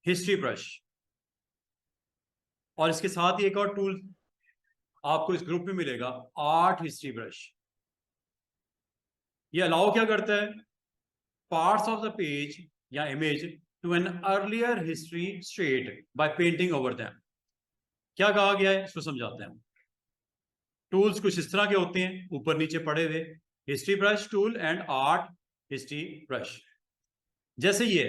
History brush, और इसके साथ ही एक और टूल आपको इस ग्रुप में मिलेगा, आर्ट हिस्ट्री ब्रश। ये अलाउ क्या करता है? पार्ट्स ऑफ द पेज या image to an earlier history state by painting over them. क्या कहा गया है इसको समझाते हैं। टूल्स कुछ इस तरह के होते हैं, ऊपर नीचे पड़े हुए, history brush tool and art history brush. जैसे ये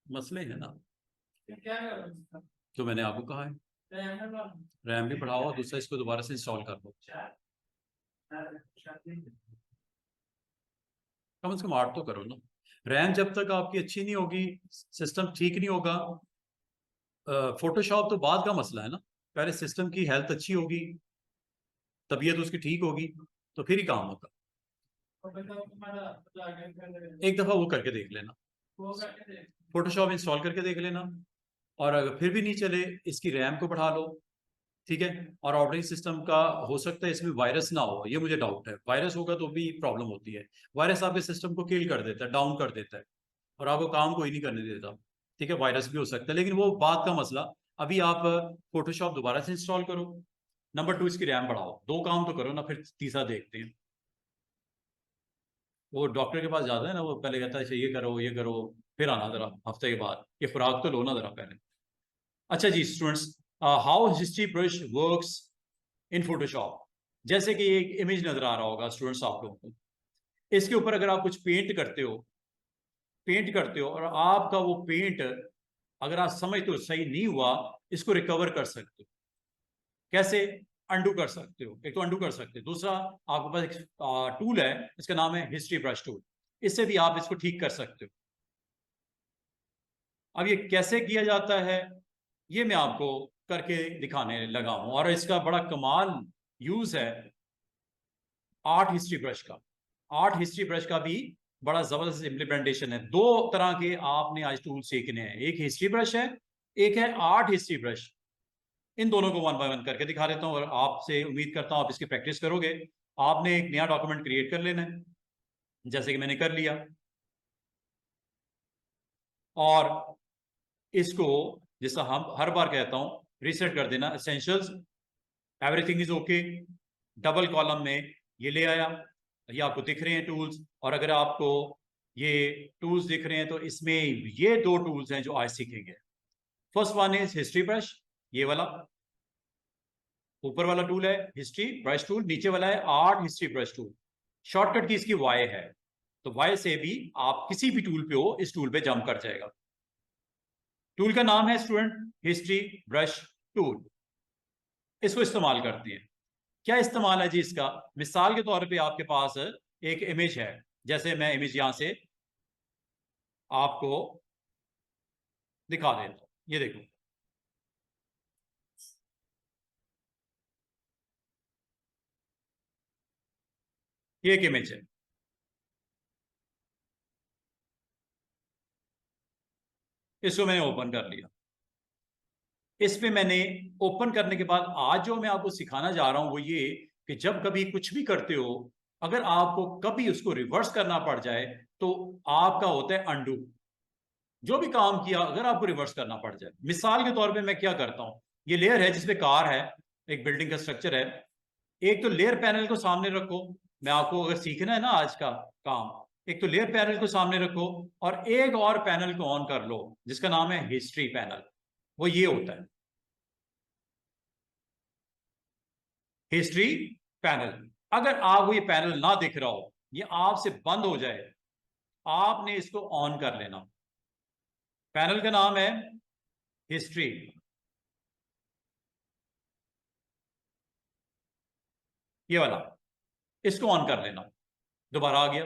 मसले हैं ना, जो मैंने आपको कहा है, रैम भी बढ़ाओ, दूसरा इसको दोबारा से इंस्टॉल कर लो। कम से कम 8 तो करो ना। रैम जब तक आपकी अच्छी नहीं होगी, सिस्टम ठीक नहीं होगा, फोटोशॉप तो बाद का मसला है ना, पहले सिस्टम की हेल्थ अच्छी होगी, तबीयत उसकी ठीक होगी, तो फिर ही काम होगा। एक दफा वो करके देख लेना, फोटोशॉप इंस्टॉल करके देख लेना, और अगर फिर भी नहीं चले, इसकी रैम को बढ़ा लो, ठीक है। और ऑपरेटिंग सिस्टम का हो सकता है इसमें वायरस ना हो, ये मुझे डाउट है, वायरस होगा तो भी प्रॉब्लम होती है। वायरस आपके सिस्टम को किल कर देता है, डाउन कर देता है, और आपको काम कोई नहीं करने देता, ठीक है। वायरस भी हो सकता है, लेकिन वो बात का मसला। अभी आप फोटोशॉप दोबारा से इंस्टॉल करो, नंबर 2 इसकी रैम बढ़ाओ, दो काम तो करो ना, फिर तीसरा देखते हैं। वो डॉक्टर के पास जाता है ना, वो पहले कहता है अच्छा ये करो, फिर आना जरा हफ्ते के बाद, ये खुराक तो लो ना जरा पहले। अच्छा जी students, how history brush works in Photoshop. जैसे कि एक इमेज नजर आ रहा होगा स्टूडेंट्स आप लोगों को, इसके ऊपर अगर आप कुछ पेंट करते हो और आपका वो पेंट अगर आप समझते हो सही नहीं हुआ, इसको रिकवर कर सकते हो। कैसे? अंडू कर सकते हो, एक तो अंडू कर सकते हो, दूसरा आपके पास एक टूल है, इसका नाम है हिस्ट्री ब्रश टूल, इससे भी आप इसको ठीक कर सकते हो। अब ये कैसे किया जाता है, ये मैं आपको करके दिखाने लगा हूं, और इसका बड़ा कमाल यूज है आर्ट हिस्ट्री ब्रश का। आर्ट हिस्ट्री ब्रश का भी बड़ा जबरदस्त इंप्लीमेंटेशन है। दो तरह के आपने आज टूल सीखने हैं, एक हिस्ट्री ब्रश है, एक है आर्ट हिस्ट्री ब्रश। इन दोनों को वन बाय वन करके दिखा देता हूं, और आपसे उम्मीद करता हूं आप इसकी प्रैक्टिस करोगे। आपने एक नया डॉक्यूमेंट क्रिएट कर लेना है, जैसे कि मैंने कर लिया, और इसको, जैसा हम हर बार कहता हूं, रीसेट कर देना, essentials, everything is okay, double column में ये ले आया। ये आपको दिख रहे हैं टूल्स, और अगर आपको ये टूल्स दिख रहे हैं तो इसमें ये दो टूल्स हैं जो आज सीखेंगे। First one is history brush, ये वाला ऊपर वाला टूल है हिस्ट्री ब्रश टूल, नीचे वाला है art history brush tool. Shortcut की इसकी वाई है, तो वाई से भी आप किसी भी टूल पे हो, इस टूल पे जंप कर जाएगा। टूल का नाम है स्टूडेंट हिस्ट्री ब्रश टूल। इसको इस्तेमाल करते हैं। क्या इस्तेमाल है जी इसका? मिसाल के तौर पे आपके पास एक इमेज है, जैसे मैं इमेज यहां से आपको दिखा देता हूं, ये देखो, ये एक इमेज है। इसको मैंने ओपन कर लिया। इस पे मैंने ओपन करने के बाद आज जो मैं आपको सिखाना जा रहा हूं वो ये कि जब कभी कुछ भी करते हो, अगर आपको कभी उसको रिवर्स करना पड़ जाए, तो आपका होता है अंडू। जो भी काम किया अगर आपको रिवर्स करना पड़ जाए, मिसाल के तौर पे मैं क्या करता हूं, ये लेयर है जिसपे कार है, एक बिल्डिंग का स्ट्रक्चर है। एक तो लेयर पैनल को सामने रखो, मैं आपको अगर सीखना है ना आज का काम, एक तो लेयर पैनल को सामने रखो, और एक और पैनल को ऑन कर लो जिसका नाम है हिस्ट्री पैनल। वो ये होता है हिस्ट्री पैनल। अगर आपको ये पैनल ना दिख रहा हो, ये आपसे बंद हो जाए, आपने इसको ऑन कर लेना। पैनल का नाम है हिस्ट्री, ये वाला, इसको ऑन कर लेना। दोबारा आ गया,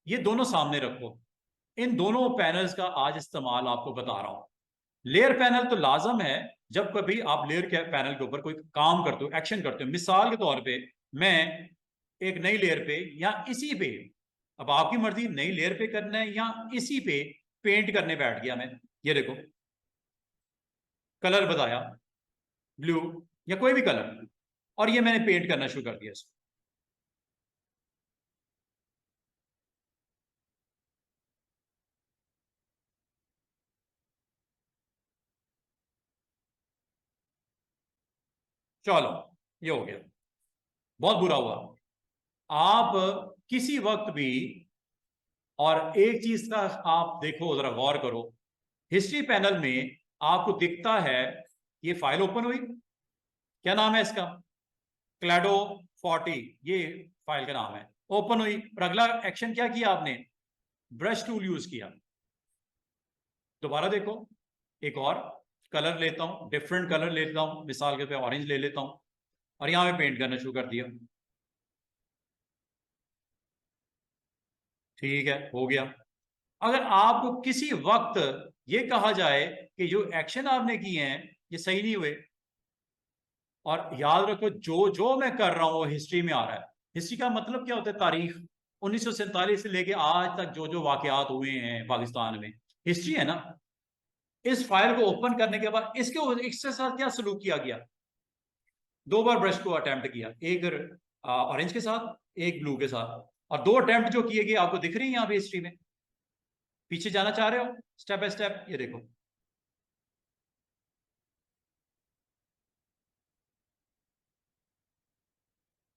ये दोनों सामने रखो। इन दोनों पैनल्स का आज इस्तेमाल आपको बता रहा हूं। लेयर पैनल तो लाजम है जब कभी आप लेयर के पैनल के ऊपर कोई काम करते हो, एक्शन करते हो। मिसाल के तौर पे मैं एक नई लेयर पे या इसी पे, अब आपकी मर्जी, नई लेयर पे करना है या इसी पे पेंट करने बैठ गया मैं। ये देखो, कलर बताया, ब्लू या कोई भी कलर, और ये मैंने पेंट करना शुरू कर दिया इसको। चलो ये हो गया, बहुत बुरा हुआ। आप किसी वक्त भी, और एक चीज का आप देखो, जरा गौर करो, हिस्ट्री पैनल में आपको दिखता है ये फाइल ओपन हुई, क्या नाम है इसका, क्लैडो 40, ये फाइल का नाम है, ओपन हुई, और अगला एक्शन क्या किया आपने, ब्रश टूल यूज किया। दोबारा देखो, एक और कलर लेता हूं, डिफरेंट कलर लेता हूं, मिसाल के पे ऑरेंज ले लेता हूं, और यहां पे पेंट करना शुरू कर दिया। ठीक है, हो गया। अगर आपको किसी वक्त ये कहा जाए कि जो एक्शन आपने किए हैं ये सही नहीं हुए, और याद रखो जो जो मैं कर रहा हूं वो हिस्ट्री में आ रहा है। हिस्ट्री का मतलब क्या होता है, तारीख, 1947 से लेके आज तक जो जो वाकयात हुए हैं पाकिस्तान में, हिस्ट्री है ना। इस फाइल को ओपन करने के बाद इसके साथ क्या सलूक किया गया, दो बार ब्रश को अटेम्प्ट किया, एक ऑरेंज के साथ, एक ब्लू के साथ, और दो अटेम्प्ट जो किए गए आपको दिख रही है यहाँ पे हिस्ट्री में। पीछे जाना चाह रहे हो स्टेप बाय स्टेप, ये देखो,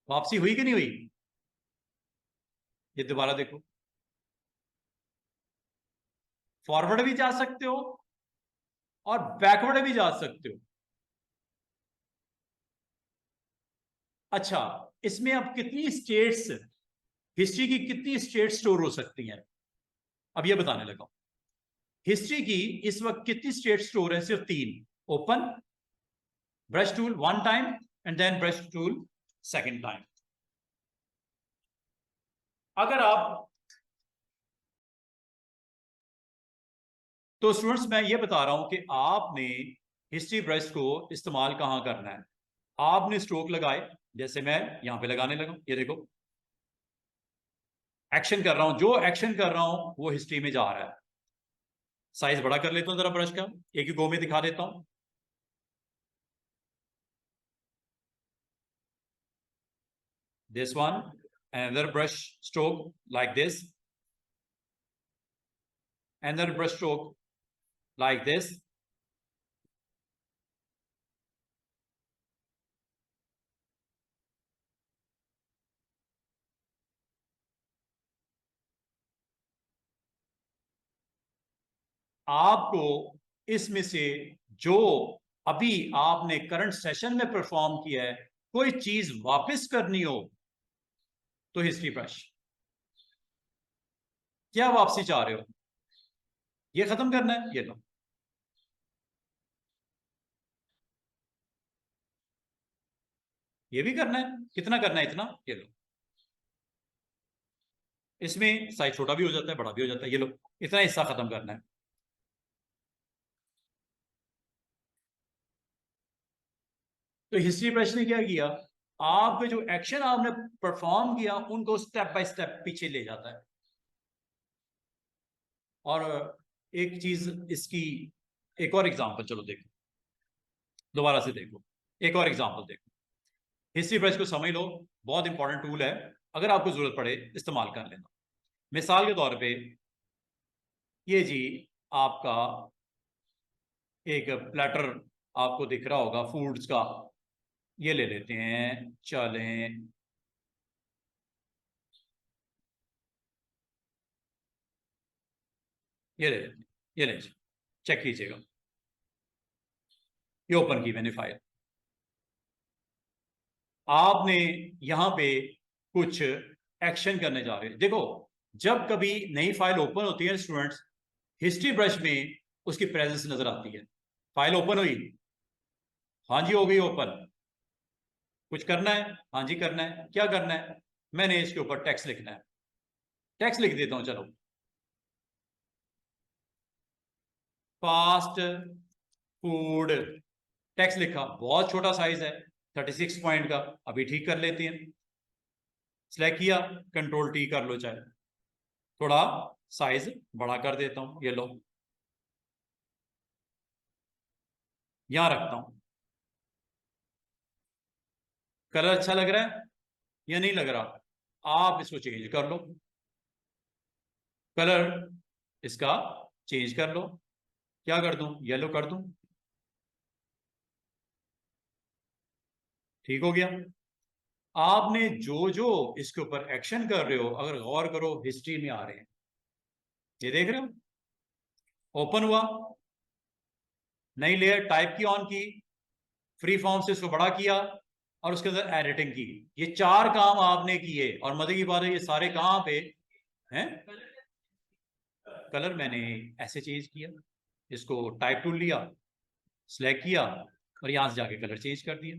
वापसी हुई कि नहीं हुई, ये दोबारा देखो, फॉरवर्ड भी जा सकते हो और बैकवर्ड भी जा सकते हो। अच्छा, इसमें अब कितनी स्टेट्स, हिस्ट्री की कितनी स्टेट स्टोर हो सकती हैं, अब ये बताने लगा। हिस्ट्री की इस वक्त कितनी स्टेट स्टोर है, सिर्फ तीन, open, brush tool one time, and then brush tool second time. अगर आप, तो स्टूडेंट्स मैं ये बता रहा हूं कि आपने हिस्ट्री ब्रश को इस्तेमाल कहां करना है। आपने स्ट्रोक लगाए, जैसे मैं यहां पे लगाने लगा, ये देखो एक्शन कर रहा हूं, जो एक्शन कर रहा हूं वो हिस्ट्री में जा रहा है। साइज बड़ा कर लेता हूं जरा ब्रश का, एक ही गो में दिखा देता हूं। This one, another brush stroke like this, another brush stroke like this. आपको इसमें से जो अभी आपने करंट सेशन में परफॉर्म किया है, कोई चीज वापस करनी हो तो हिस्ट्री ब्रश, क्या वापसी चाह रहे हो, ये खत्म करना है, ये लो, ये भी करना है, कितना करना है, इतना, ये लो। इसमें साइज छोटा भी हो जाता है, बड़ा भी हो जाता है, ये लो, इतना हिस्सा खत्म करना है। तो हिस्ट्री ब्रश ने क्या किया, आपके जो एक्शन आपने परफॉर्म किया उनको स्टेप बाय स्टेप पीछे ले जाता है। और एक चीज इसकी, एक और एग्जांपल चलो देखो, दोबारा से देखो, एक और एग्जांपल देखो। हिस्ट्री ब्रश को समझ लो, बहुत इंपॉर्टेंट टूल है, अगर आपको जरूरत पड़े इस्तेमाल कर लेना। मिसाल के तौर पे ये जी आपका एक प्लेटर आपको दिख रहा होगा फूड्स का, ये ले लेते हैं, चलें, ये ले लेते हैं, ये ले, चेक कीजिएगा, ये ओपन की मैंने फाइल। आपने यहां पे कुछ एक्शन करने जा रहे हैं, देखो जब कभी नई फाइल ओपन होती है स्टूडेंट्स, हिस्ट्री ब्रश में उसकी प्रेजेंस नजर आती है। फाइल ओपन हुई, हाँ जी हो गई ओपन, कुछ करना है, हाँ जी करना है, क्या करना है, मैंने इसके ऊपर टेक्स्ट लिखना है, टेक्स्ट लिख देता हूं चलो, फास्ट फूड, टेक्स्ट लिखा, बहुत छोटा साइज है, 36 पॉइंट का, अभी ठीक कर लेते हैं, सिलेक्ट किया, कंट्रोल टी कर लो, चाहे थोड़ा साइज बड़ा कर देता हूं, ये लो, यहां रखता हूं। कलर अच्छा लग रहा है या नहीं लग रहा, आप इसको चेंज कर लो, कलर इसका चेंज कर लो, क्या कर दूं, येलो कर दूं, ठीक हो गया। आपने जो जो इसके ऊपर एक्शन कर रहे हो, अगर गौर करो हिस्ट्री में आ रहे हैं, ये देख रहे हो, ओपन हुआ, नई लेयर टाइप की, ऑन की, फ्री फॉर्म से इसको बड़ा किया, और उसके अंदर एडिटिंग की। ये 4 काम आपने किए, और मजे की बात है ये सारे कहां पे हैं? कलर मैंने ऐसे चेंज किया, इसको टाइप टूल लिया, सिलेक्ट किया, और यहां से जाके कलर चेंज कर दिया,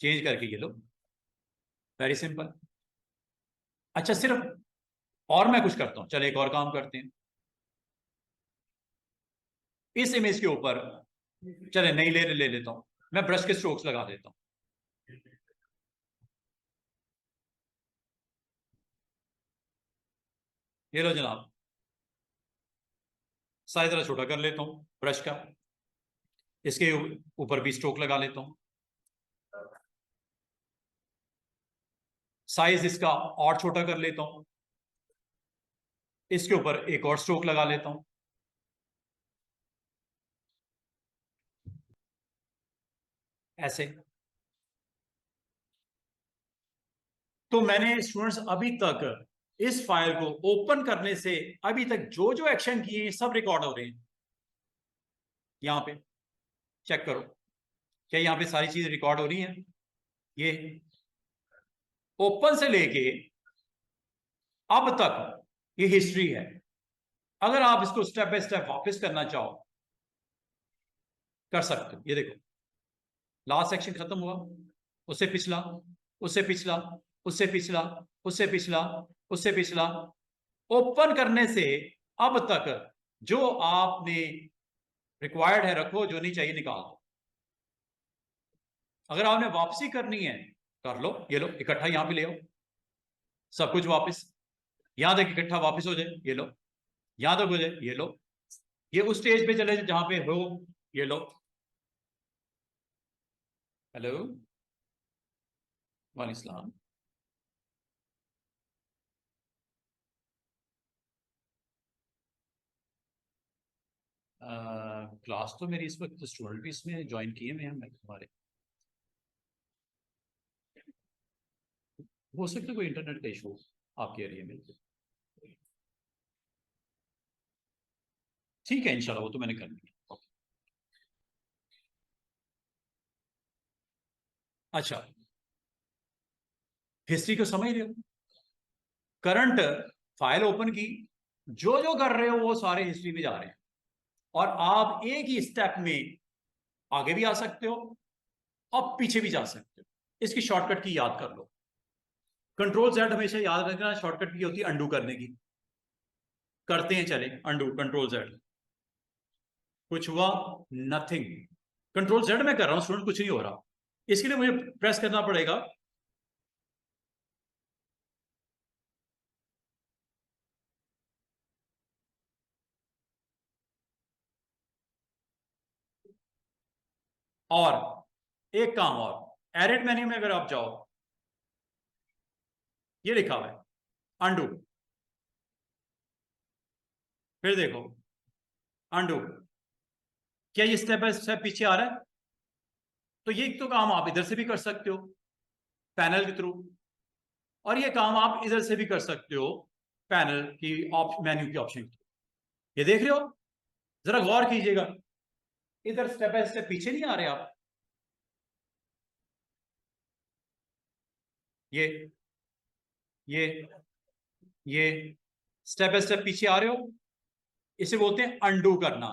चेंज करके ये लो, वेरी सिंपल। अच्छा, सिर्फ और मैं कुछ करता हूं, चलो एक और काम करते हैं। इस इमेज के ऊपर चले नई लेयर ले लेता हूं, मैं ब्रश के स्ट्रोक्स लगा देता हूं। ये लो जनाब, साइज जरा छोटा कर लेता हूं ब्रश का, इसके ऊपर भी स्ट्रोक लगा लेता हूं, साइज इसका और छोटा कर लेता हूं, इसके ऊपर एक और स्ट्रोक लगा लेता हूं, ऐसे। तो मैंने स्टूडेंट्स अभी तक इस फाइल को ओपन करने से अभी तक जो जो एक्शन किए सब रिकॉर्ड हो रहे हैं। यहां पे चेक करो, क्या यहां पे सारी चीज रिकॉर्ड हो रही हैं? ये ओपन से लेके अब तक ये हिस्ट्री है। अगर आप इसको स्टेप बाय स्टेप वापस करना चाहो, कर सकते हो। ये देखो, लास्ट सेक्शन खत्म हुआ, उससे पिछला, उससे पिछला, उससे पिछला, उससे पिछला, उससे पिछला, ओपन करने से अब तक जो आपने रिक्वायर्ड है रखो, जो नहीं चाहिए निकाल दो। अगर आपने वापसी करनी है कर लो, ये लो इकट्ठा यहां पे ले आओ, सब कुछ वापस, यहां तक इकट्ठा वापस हो जाए, ये लो, यहां तक हो जाए, ये लो, ये उस स्टेज पे चले जहां पे हो, ये लो। हेलो, वालेकुम। क्लास तो मेरी इस वक्त स्टूडेंट भी इसमें ज्वाइन किए हुए हैं हमारे। हो सकता है कोई इंटरनेट का इशू आपके एरिया में। ठीक है, इंशाल्लाह वो तो मैंने कर लिया। अच्छा, हिस्ट्री को समझ रहे हो, करंट फाइल ओपन की, जो जो कर रहे हो वो सारे हिस्ट्री में जा रहे हैं, और आप एक ही स्टेप में आगे भी आ सकते हो और पीछे भी जा सकते हो। इसकी शॉर्टकट की याद कर लो, कंट्रोल जेड हमेशा याद रखना, शॉर्टकट की होती है अंडू करने की। करते हैं, चले अंडू, कंट्रोल जेड, कुछ हुआ? नथिंग। कंट्रोल जेड में कर रहा हूं स्टूडेंट, कुछ नहीं हो रहा, इसके लिए मुझे प्रेस करना पड़ेगा और एक काम और, एडिट मेन्यू में अगर आप जाओ, ये लिखा हुआ है अंडू, फिर देखो अंडू, क्या ये स्टेप बाय स्टेप पीछे आ रहा है? तो ये तो काम आप इधर से भी कर सकते हो पैनल के थ्रू, और ये काम आप इधर से भी कर सकते हो पैनल की मेन्यू की ऑप्शन की। ये देख रहे हो, जरा गौर कीजिएगा, इधर स्टेप बाय स्टेप पीछे नहीं आ रहे आप? ये ये ये स्टेप बाय स्टेप पीछे आ रहे हो, इसे बोलते हैं अंडू करना।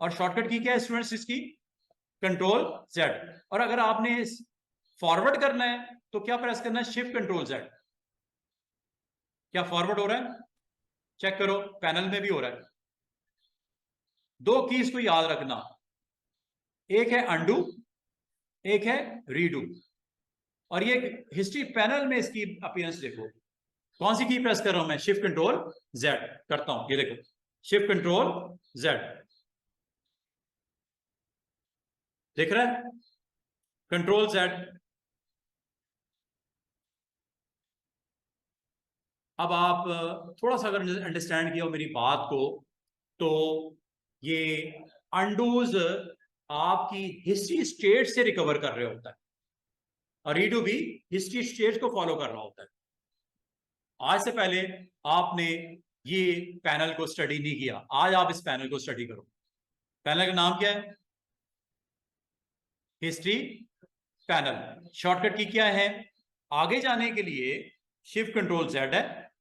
और शॉर्टकट की क्या है स्टूडेंट्स इसकी? Control Z. और अगर आपने फॉरवर्ड करना है तो क्या प्रेस करना है? Shift control Z. क्या फॉरवर्ड हो रहा है? चेक करो, पैनल में भी हो रहा है। दो कीज को याद रखना, एक है अंडू, एक है रीडू। और ये हिस्ट्री पैनल में इसकी अपीयरेंस देखो, कौन सी की प्रेस कर रहा हूं मैं? शिफ्ट कंट्रोल जेड करता हूं, ये देखो, शिफ्ट कंट्रोल जेड, दिख रहा है? Control Z. अब आप थोड़ा सा अगर अंडरस्टैंड किया हो मेरी बात को, तो ये अंडूज आपकी हिस्ट्री स्टेट से रिकवर कर रहे होता है, और रीडू भी हिस्ट्री स्टेट को फॉलो कर रहा होता है। आज से पहले आपने ये पैनल को स्टडी नहीं किया, आज आप इस पैनल को स्टडी करो। पैनल का नाम क्या है? History panel. शॉर्टकट की क्या है? आगे जाने के लिए शिफ्ट कंट्रोल जेड है,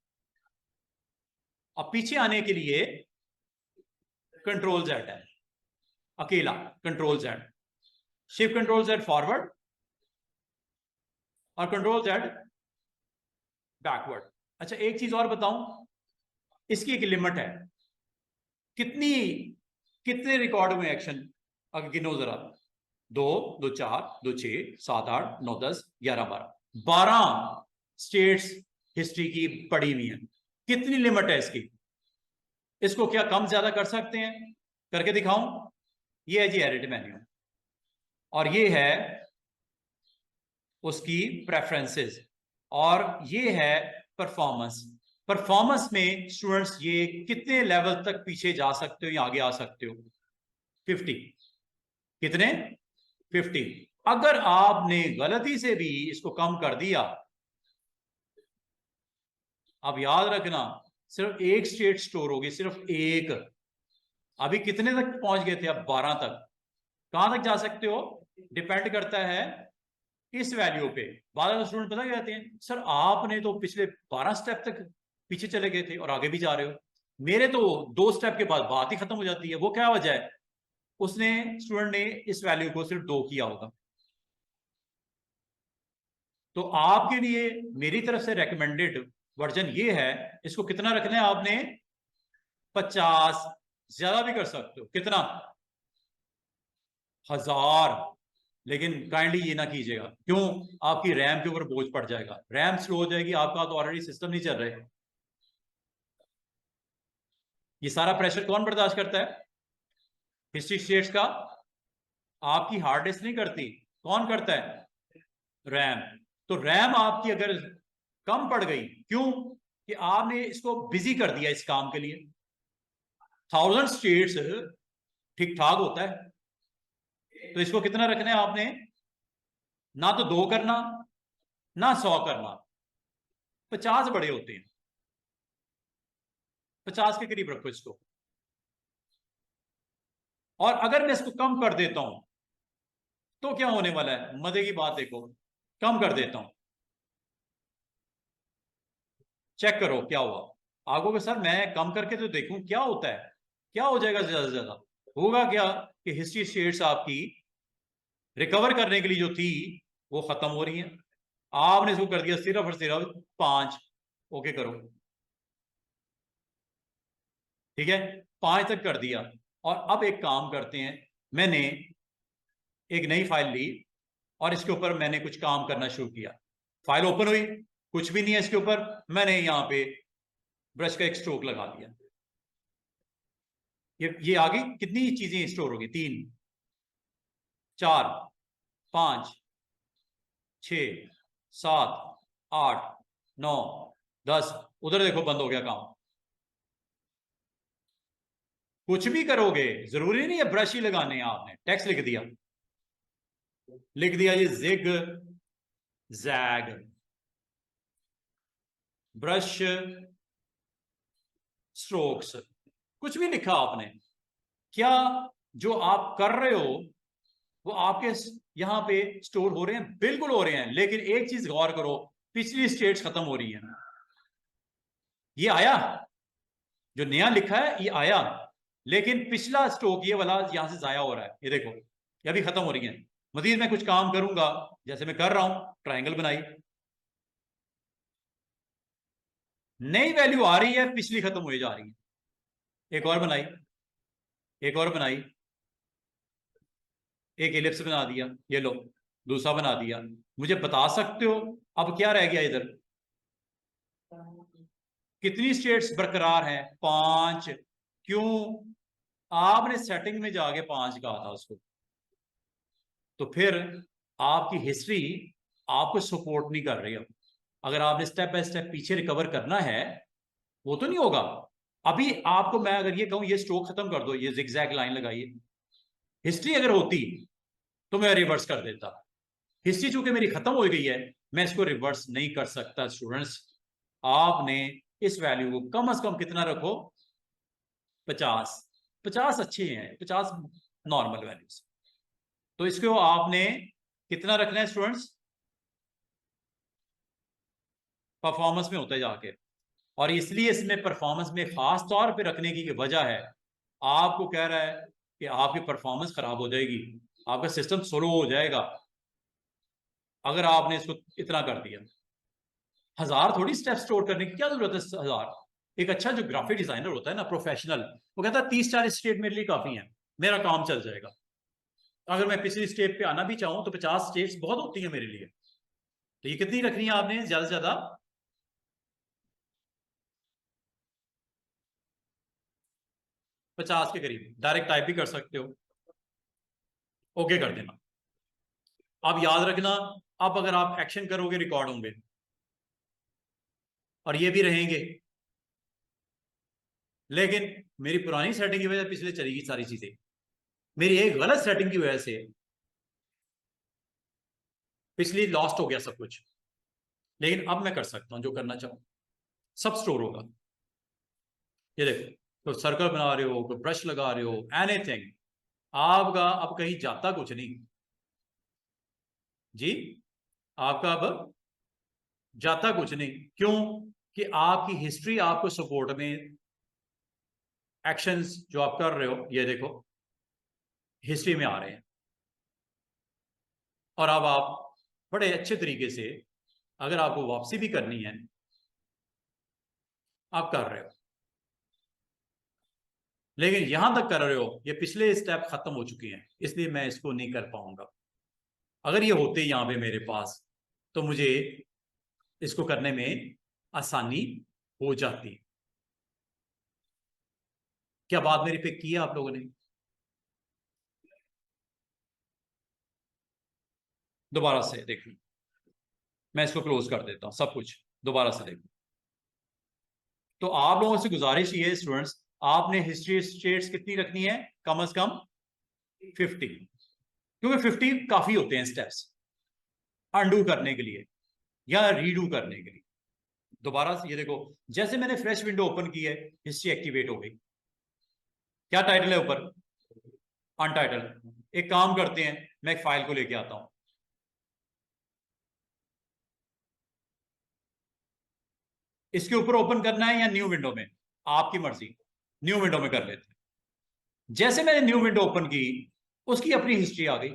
और पीछे आने के लिए कंट्रोल जेड है, अकेला control Z. Shift control Z forward और कंट्रोल जेड बैकवर्ड। अच्छा, एक चीज और बताऊं, इसकी एक लिमिट है। कितने रिकॉर्ड हुए एक्शन, अगर गिनो जरा। 2, 2, 4, 2, 6, 7, 8, 9, 10, 11, 12 स्टेट्स हिस्ट्री की पड़ी हुई है। कितनी लिमिट है इसकी? इसको क्या कम ज्यादा कर सकते हैं? करके दिखाऊं? ये है जी एडिट मेन्यू, और ये है उसकी प्रेफरेंसेस, और ये है परफॉर्मेंस। परफॉर्मेंस में स्टूडेंट्स ये कितने लेवल तक पीछे जा सकते हो या आगे आ सकते हो? 50। कितने? 50। अगर आपने गलती से भी इसको कम कर दिया, अब याद रखना सिर्फ एक स्टेट स्टोर होगी, सिर्फ एक। अभी कितने तक पहुंच गए थे? अब 12 तक। कहां तक जा सकते हो? डिपेंड करता है इस वैल्यू पे। बाद स्टूडेंट पता क्या कहते हैं, सर आपने तो पिछले 12 स्टेप तक पीछे चले गए थे और आगे भी जा रहे हो, मेरे तो 2 स्टेप के बाद बात ही खत्म हो जाती है। वो क्या वजह है? उसने स्टूडेंट ने इस वैल्यू को सिर्फ 2 किया होगा। तो आपके लिए मेरी तरफ से रेकमेंडेड वर्जन ये है, इसको कितना रखना है आपने? 50। ज्यादा भी कर सकते हो। कितना? 1000। लेकिन काइंडली ये ना कीजिएगा। क्यों? आपकी रैम के ऊपर बोझ पड़ जाएगा, रैम स्लो हो जाएगी, आपका तो ऑलरेडी सिस्टम नहीं चल रहे। ये सारा प्रेशर कौन बर्दाश्त करता है? हिस्ट्री स्टेट्स का? आपकी हार्ड डिस्क नहीं करती। कौन करता है? रैम। तो रैम आपकी अगर कम पड़ गई, क्यों? कि आपने इसको बिजी कर दिया इस काम के लिए। 1000 स्टेट्स ठीक ठाक होता है। तो इसको कितना रखना है आपने? ना तो 2 करना, ना 100 करना। 50 बड़े होते हैं, 50 के करीब रखो इसको। और अगर मैं इसको कम कर देता हूं तो क्या होने वाला है? मजे की बात देखो, कम कर देता हूं, चेक करो क्या हुआ। आगो के सर मैं कम करके तो देखूं क्या होता है, क्या हो जाएगा ज्यादा से ज्यादा? होगा क्या कि हिस्ट्री शेड्स आपकी रिकवर करने के लिए जो थी वो खत्म हो रही है। आपने इसको कर दिया सिर्फ और सिर्फ 5। ओके करो, ठीक है, 5 तक कर दिया। और अब एक काम करते हैं, मैंने एक नई फाइल ली और इसके ऊपर मैंने कुछ काम करना शुरू किया। फाइल ओपन हुई, कुछ भी नहीं है इसके ऊपर। मैंने यहां पे ब्रश का एक स्ट्रोक लगा दिया। ये आगे कितनी चीजें स्टोर होगी? 3, 4, 5, 6, 7, 8, 9, 10। उधर देखो बंद हो गया काम। कुछ भी करोगे जरूरी नहीं है ब्रश ही लगाने हैं। आपने टेक्स्ट लिख दिया, ये जिग जैग ब्रश स्ट्रोक्स, कुछ भी लिखा आपने। क्या जो आप कर रहे हो वो आपके यहां पे स्टोर हो रहे हैं? बिल्कुल हो रहे हैं। लेकिन एक चीज गौर करो, पिछली स्टेट्स खत्म हो रही है। ये आया, जो नया लिखा है ये आया, लेकिन पिछला स्टॉक ये वाला यहां से जाया हो रहा है। ये देखो, ये भी खत्म हो रही है। मजीद मैं कुछ काम करूंगा, जैसे मैं कर रहा हूं, ट्रायंगल बनाई, नई वैल्यू आ रही है, पिछली खत्म हो जा रही है। एक और बनाई, एक और बनाई, एक एलिप्स बना दिया, ये लो दूसरा बना दिया। मुझे बता सकते हो अब क्या रह गया इधर? कितनी स्टेट्स बरकरार हैं? 5। क्यों? आपने सेटिंग में जाके 5 कहा था उसको। तो फिर आपकी हिस्ट्री आपको सपोर्ट नहीं कर रही। अब अगर आपने स्टेप बाय स्टेप पीछे रिकवर करना है, वो तो नहीं होगा। अभी आपको मैं अगर ये कहूं ये स्ट्रोक खत्म कर दो, ये जिगजैग लाइन लगाइए, हिस्ट्री अगर होती तो मैं रिवर्स कर देता। हिस्ट्री चूंकि मेरी खत्म हो गई है, मैं इसको रिवर्स नहीं कर सकता। स्टूडेंट्स, आपने इस वैल्यू को कम से कम कितना रखो, 50। 50 अच्छे हैं, 50 नॉर्मल वैल्यूज। तो इसको आपने कितना रखना है स्टूडेंट्स, परफॉर्मेंस में होता है जाके। और इसलिए इसमें परफॉर्मेंस में खास तौर पे रखने की वजह है, आपको कह रहा है कि आपकी परफॉर्मेंस खराब हो जाएगी, आपका सिस्टम स्लो हो जाएगा अगर आपने इसको इतना कर दिया। 1000 थोड़ी स्टेप स्टोर करने की क्या जरूरत है 1000। एक अच्छा जो ग्राफिक डिजाइनर होता है ना, प्रोफेशनल, वो कहता है 30-40 स्टेप मेरे लिए काफी है, मेरा काम चल जाएगा। अगर मैं पिछली स्टेप पे आना भी चाहूं तो 50 स्टेप्स बहुत होती है मेरे लिए। तो ये कितनी रखनी है आपने, ज्यादा से ज्यादा 50 के करीब। डायरेक्ट टाइप भी कर सकते हो, ओके कर देना। अब याद रखना, अब अगर आप एक्शन करोगे रिकॉर्ड होंगे, और ये भी रहेंगे। लेकिन मेरी पुरानी सेटिंग की वजह से पिछले चली गई सारी चीजें, मेरी एक गलत सेटिंग की वजह से पिछली लॉस्ट हो गया सब कुछ। लेकिन अब मैं कर सकता हूं जो करना चाहूं, सब स्टोर होगा। ये देखो, तो सर्कल बना रहे हो, कोई ब्रश लगा रहे हो, एनीथिंग आपका अब कहीं जाता कुछ नहीं जी। आपका अब जाता कुछ नहीं, क्यों? कि आपकी हिस्ट्री आपको सपोर्ट में, एक्शंस जो आप कर रहे हो ये देखो हिस्ट्री में आ रहे हैं। और अब आप बड़े अच्छे तरीके से, अगर आपको वापसी भी करनी है, आप कर रहे हो। लेकिन यहां तक कर रहे हो, ये पिछले स्टेप खत्म हो चुके हैं, इसलिए मैं इसको नहीं कर पाऊंगा। अगर ये होते यहां पे मेरे पास, तो मुझे इसको करने में आसानी हो जाती। क्या बात मेरी पिक की है आप लोगों ने? दोबारा से देख लो, मैं इसको क्लोज कर देता हूं, सब कुछ दोबारा से देखो। तो आप लोगों से गुजारिश ये है स्टूडेंट्स, आपने हिस्ट्री स्टेट्स कितनी रखनी है, कम से कम 50, क्योंकि 50 काफी होते हैं स्टेप्स अनडू करने के लिए या रीडू करने के लिए। दोबारा से ये देखो, जैसे मैंने फ्रेश विंडो ओपन की है, हिस्ट्री एक्टिवेट हो गई। क्या टाइटल है ऊपर, अनटाइटल। एक काम करते हैं, मैं एक फाइल को लेके आता हूं। इसके ऊपर ओपन करना है या न्यू विंडो में, आपकी मर्जी। न्यू विंडो में कर लेते हैं। जैसे मैंने न्यू विंडो ओपन की, उसकी अपनी हिस्ट्री आ गई।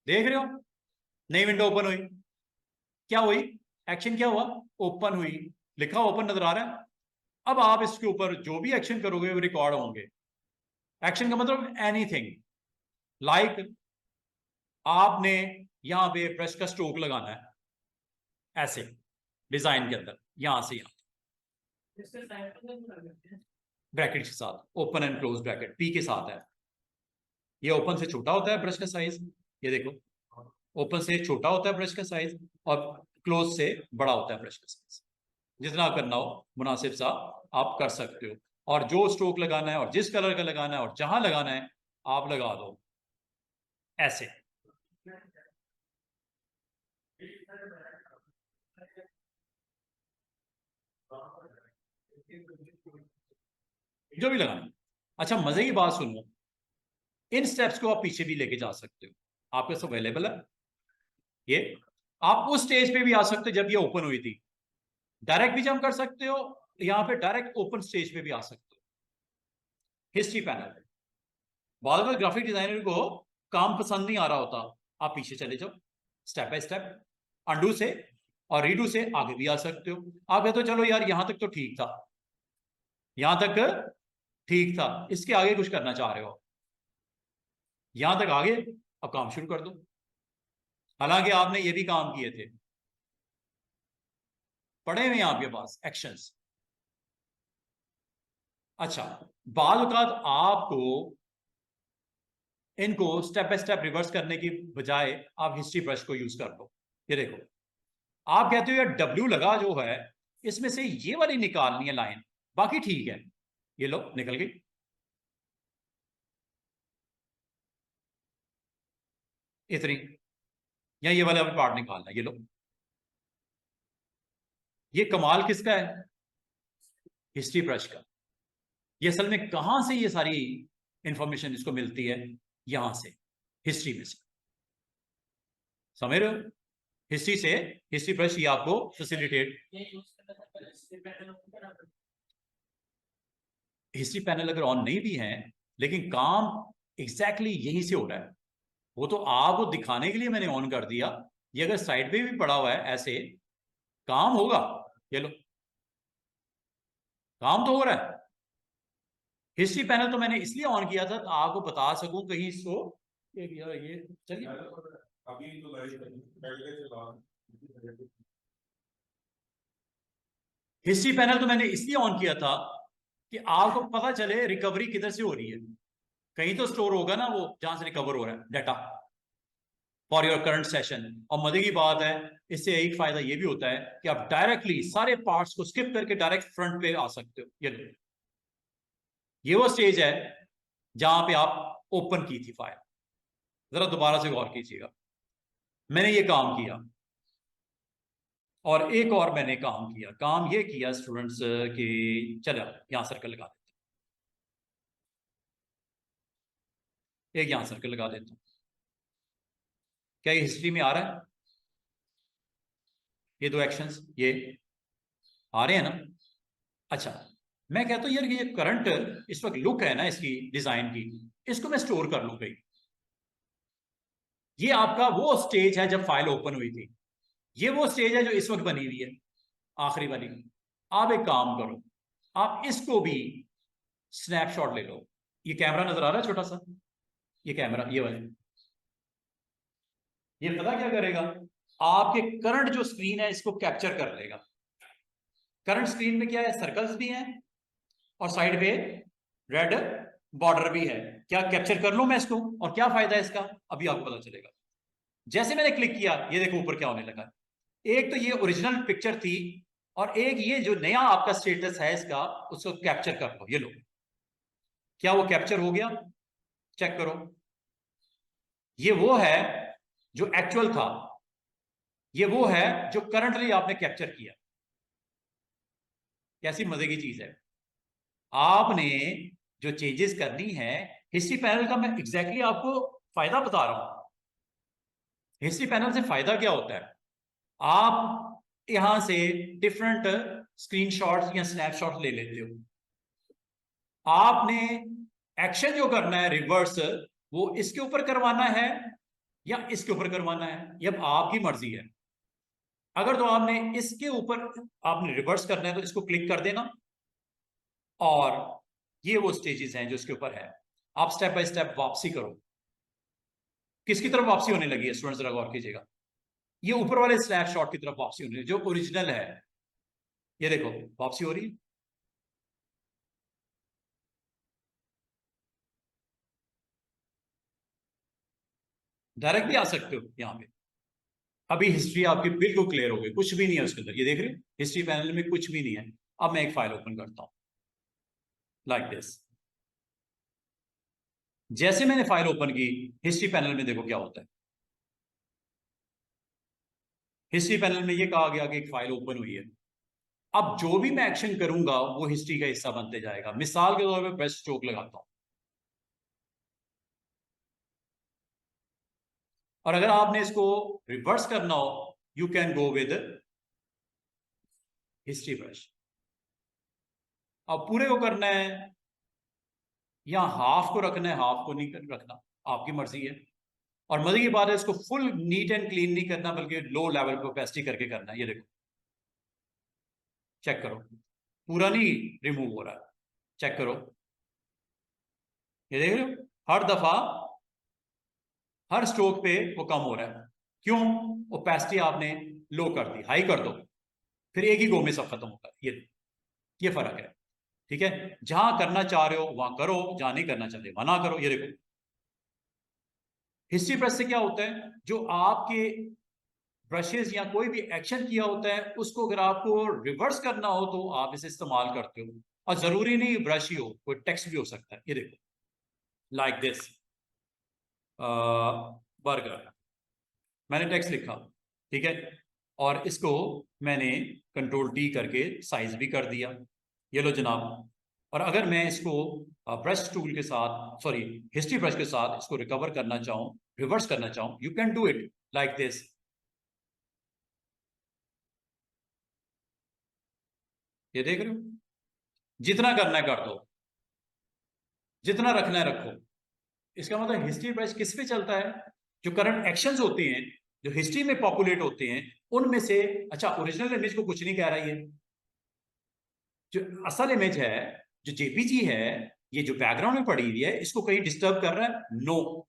देख रहे हो, नई विंडो ओपन हुई, क्या हुई, एक्शन क्या हुआ, ओपन हुई, लिखा ओपन नजर आ रहा है। अब आप इसके ऊपर जो भी एक्शन करोगे वो रिकॉर्ड होंगे। एक्शन का मतलब एनीथिंग, लाइक आपने यहां पे ब्रश का स्ट्रोक लगाना है, ऐसे डिजाइन के अंदर, यहां से यहां, ब्रैकेट के साथ, open and close bracket P के साथ है। ये ओपन से छोटा होता है ब्रश का साइज, ये देखो, ओपन से छोटा होता है ब्रश का साइज, और क्लोज से बड़ा होता है ब्रश का साइज। जितना करना हो मुनासिब सा आप कर सकते हो, और जो स्ट्रोक लगाना है और जिस कलर का लगाना है और जहां लगाना है आप लगा दो, ऐसे। जो भी लगाना है। अच्छा, मजे की बात सुनो, इन स्टेप्स को आप पीछे भी लेके जा सकते हो, आपके पास अवेलेबल है ये। आप उस स्टेज पे भी आ सकते हो जब ये ओपन हुई थी, डायरेक्ट भी जंप कर सकते हो, यहां पे डायरेक्ट ओपन स्टेज पे भी आ सकते हो। हिस्ट्री पैनल, बाद में ग्राफिक डिजाइनर को काम पसंद नहीं आ रहा होता, आप पीछे चले जाओ, स्टेप बाय स्टेप, अंडू से और रीडू से आगे भी आ सकते हो। आप कहते हो चलो यार यहां तक तो ठीक था, यहां तक ठीक था, इसके आगे कुछ करना चाह रहे हो, यहां तक आगे, अब काम शुरू कर दो। हालांकि आपने ये भी काम किए थे, पड़े हुए हैं आपके पास एक्शंस। अच्छा, बाद औक़ात आपको इनको स्टेप बाय स्टेप रिवर्स करने की बजाय आप हिस्ट्री ब्रश को यूज कर लो। ये देखो, आप कहते हो यार डब्ल्यू लगा जो है, इसमें से ये वाली निकालनी है लाइन, बाकी ठीक है, ये लो निकल गई। इतनी, या ये वाला पार्ट निकालना है, ये लो। ये कमाल किसका है? हिस्ट्री ब्रश का। ये असल में कहां से ये सारी इंफॉर्मेशन इसको मिलती है? यहां से, हिस्ट्री में से। समझ रहे हो? हिस्ट्री से, हिस्ट्री ब्रश ये आपको फैसिलिटेट। हिस्ट्री पैनल अगर ऑन नहीं भी है, लेकिन काम एग्जैक्टली यहीं से हो रहा है। वो तो आपको दिखाने के लिए मैंने ऑन कर दिया। ये अगर साइड पे भी पड़ा हुआ है ऐसे, काम होगा। ये लो, काम तो हो रहा है। हिस्ट्री पैनल तो मैंने इसलिए ऑन किया था, आपको बता सकूं कहीं इसको। ये चलिए, अभी तो हिस्ट्री पैनल तो मैंने इसलिए ऑन किया था कि आपको पता चले रिकवरी किधर से हो रही है। कहीं तो स्टोर होगा ना वो, जहां से रिकवर हो रहा है data for your current session. और मजे की बात है, इससे एक फायदा ये भी होता है कि आप डायरेक्टली सारे पार्ट्स को स्किप करके डायरेक्ट फ्रंट पे आ सकते हो। ये वो स्टेज है जहां पे आप ओपन की थी फाइल। जरा दोबारा से गौर कीजिएगा, मैंने ये काम किया और एक और मैंने काम किया। काम ये किया स्टूडेंट्स कि चलो यहां सर्कल लगा देते, एक यहां सर्कल लगा देता हूं। क्या ये हिस्ट्री में आ रहा है? ये दो एक्शंस ये आ रहे हैं ना? अच्छा, मैं कहता हूं यार ये करंट इस वक्त लुक है ना इसकी डिजाइन की, इसको मैं स्टोर कर लूं कहीं। ये आपका वो स्टेज है जब फाइल ओपन हुई थी। ये वो स्टेज है जो इस वक्त बनी हुई है, आखिरी वाली। आप एक काम करो, आप इसको भी स्नैपशॉट ले लो। ये कैमरा नजर आ रहा है छोटा सा, ये कैमरा ये वाला, ये पता क्या करेगा? आपके करंट जो स्क्रीन है इसको कैप्चर कर लेगा। करंट स्क्रीन में क्या है? सर्कल्स भी हैं और साइड पे रेड बॉर्डर भी है। क्या कैप्चर कर लूं मैं इसको? और क्या फायदा है इसका, अभी आपको पता चलेगा। जैसे मैंने क्लिक किया, ये देखो ऊपर क्या होने लगा। एक तो ये ओरिजिनल पिक्चर थी, और एक ये जो नया आपका स्टेटस है इसका, उसको कैप्चर कर लो। ये लो, क्या वो कैप्चर हो गया? चेक करो। ये वो है जो एक्चुअल था, ये वो है जो करंटली आपने कैप्चर किया। कैसी मजे की चीज है। आपने जो चेंजेस करनी है, हिस्ट्री पैनल का मैं एग्जैक्टली आपको फायदा बता रहा हूं। हिस्ट्री पैनल से फायदा क्या होता है? आप यहां से डिफरेंट स्क्रीनशॉट्स या स्नैपशॉट्स ले लेते हो। आपने एक्शन जो करना है रिवर्स, वो इसके ऊपर करवाना है या इसके ऊपर करवाना है, ये अब आपकी मर्जी है। अगर तो आपने इसके ऊपर आपने रिवर्स करना है तो इसको क्लिक कर देना, और ये वो स्टेजेस हैं जो इसके ऊपर है। आप स्टेप बाय स्टेप वापसी करो। किसकी तरफ वापसी होने लगी है स्टूडेंट, जरा गौर कीजिएगा। ये ऊपर वाले स्नैपशॉट की तरफ वापसी होने लगी जो ओरिजिनल है। ये देखो वापसी हो रही है। डायरेक्ट भी आ सकते हो यहां पे। अभी हिस्ट्री आपकी बिल्कुल क्लियर हो गई, कुछ भी नहीं है उसके अंदर। ये देख रहे हो हिस्ट्री पैनल में कुछ भी नहीं है। अब मैं एक फाइल ओपन करता हूं लाइक दिस। जैसे मैंने फाइल ओपन की, हिस्ट्री पैनल में देखो क्या होता है। हिस्ट्री पैनल में ये कहा गया कि एक फाइल ओपन हुई है। अब जो भी मैं एक्शन करूंगा वो हिस्ट्री का हिस्सा बनते जाएगा। मिसाल के तौर पर बेस्ट स्ट्रोक लगाता हूं, और अगर आपने इसको रिवर्स करना हो, you can go with history brush. अब पूरे को करना है या हाफ को रखना है, हाफ को नहीं रखना, आपकी मर्जी है। और मजे की बात है, इसको फुल नीट एंड क्लीन नहीं करना, बल्कि लो लेवल पे ओपेसिटी करके करना है। ये देखो, चेक करो, पूरा नहीं रिमूव हो रहा है। चेक करो, ये देख रहे हो, हर दफा हर स्ट्रोक पे वो कम हो रहा है। क्यों? ओपेसिटी आपने लो कर दी, हाई कर दो, फिर एक ही गो में सब खत्म होगा। ये फर्क है। ठीक है, जहां करना चाह रहे हो वहां करो, जहां नहीं करना चाहते वहां ना करो। ये देखो, हिस्ट्री ब्रश से क्या होता है, जो आपके ब्रशेस या कोई भी एक्शन किया होता है उसको अगर आपको रिवर्स करना हो तो आप इसे इस्तेमाल करते हो। और जरूरी नहीं ब्रश ही हो, कोई टेक्स्ट भी हो सकता है। ये देखो लाइक दिस, बर्गर। मैंने टेक्स्ट लिखा, ठीक है, और इसको मैंने कंट्रोल-T करके साइज भी कर दिया। ये लो जनाब। और अगर मैं इसको ब्रश टूल के साथ, सॉरी हिस्ट्री ब्रश के साथ इसको रिकवर करना चाहूँ, रिवर्स करना चाहूँ, you can do it like this. ये देख रहे हो, जितना करना है कर दो, जितना रखना है रखो। इसका मतलब हिस्ट्री ब्रश किस पे चलता है? जो करंट एक्शंस होते हैं, जो हिस्ट्री में पॉपुलेट होते हैं, उनमें से। अच्छा, ओरिजिनल इमेज को कुछ नहीं कह रहा, ये जो असल इमेज है, जो जेपीजी है, ये जो बैकग्राउंड में पड़ी हुई है, इसको कहीं डिस्टर्ब कर रहा है? नो।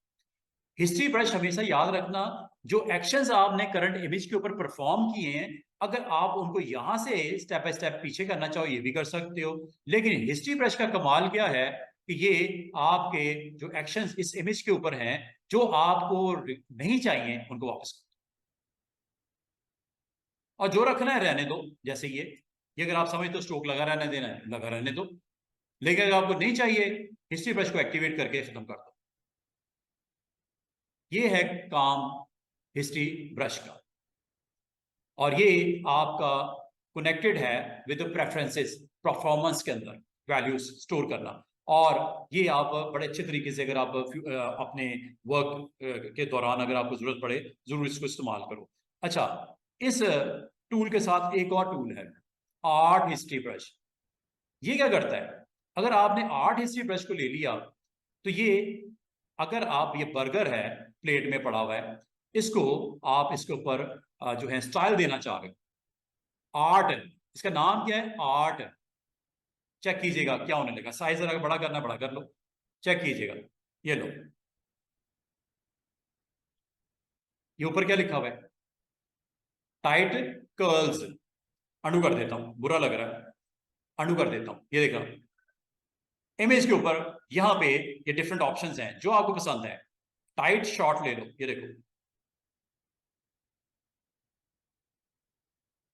हिस्ट्री ब्रश हमेशा याद रखना, जो एक्शंस आपने करंट इमेज के ऊपर परफॉर्म किए हैं, अगर आप उनको यहां से स्टेप बाय स्टेप पीछे करना चाहो, ये भी कर सकते हो। लेकिन हिस्ट्री ब्रश का कमाल क्या है कि ये आपके जो एक्शंस इस इमेज के ऊपर हैं, जो आपको नहीं चाहिए, उनको वापस, और जो रखना है रहने दो। जैसे ये अगर आप समझते हो स्ट्रोक लगा रहने देना है, लगा रहने दो। लेकिन अगर आपको नहीं चाहिए, हिस्ट्री ब्रश को एक्टिवेट करके खत्म कर दो। ये है काम हिस्ट्री ब्रश का, और ये आपका कनेक्टेड है विद प्रेफरेंसेस, परफॉर्मेंस के अंदर वैल्यूज स्टोर करना। और ये आप बड़े अच्छे तरीके से, अगर आप अपने वर्क के दौरान अगर आपको जरूरत पड़े, जरूर इसको इस्तेमाल करो। अच्छा, इस टूल के साथ एक और टूल है, आर्ट हिस्ट्री ब्रश। ये क्या करता है? अगर आपने आर्ट हिस्ट्री ब्रश को ले लिया, तो ये, अगर आप, ये बर्गर है प्लेट में पड़ा हुआ है, इसको आप इसके ऊपर जो है स्टाइल देना चाह रहे हो, आर्ट, इसका नाम क्या है? आर्ट। चेक कीजिएगा क्या होने लगा। साइज जरा बड़ा करना, बड़ा कर लो, चेक कीजिएगा। ये लो, ये ऊपर क्या लिखा हुआ है? Tight curls. अनु कर देता हूं, बुरा लग रहा है, अनु कर देता हूं। ये देखा, इमेज के ऊपर यहां पे ये डिफरेंट ऑप्शंस हैं, जो आपको पसंद है। टाइट शॉर्ट ले लो, ये देखो,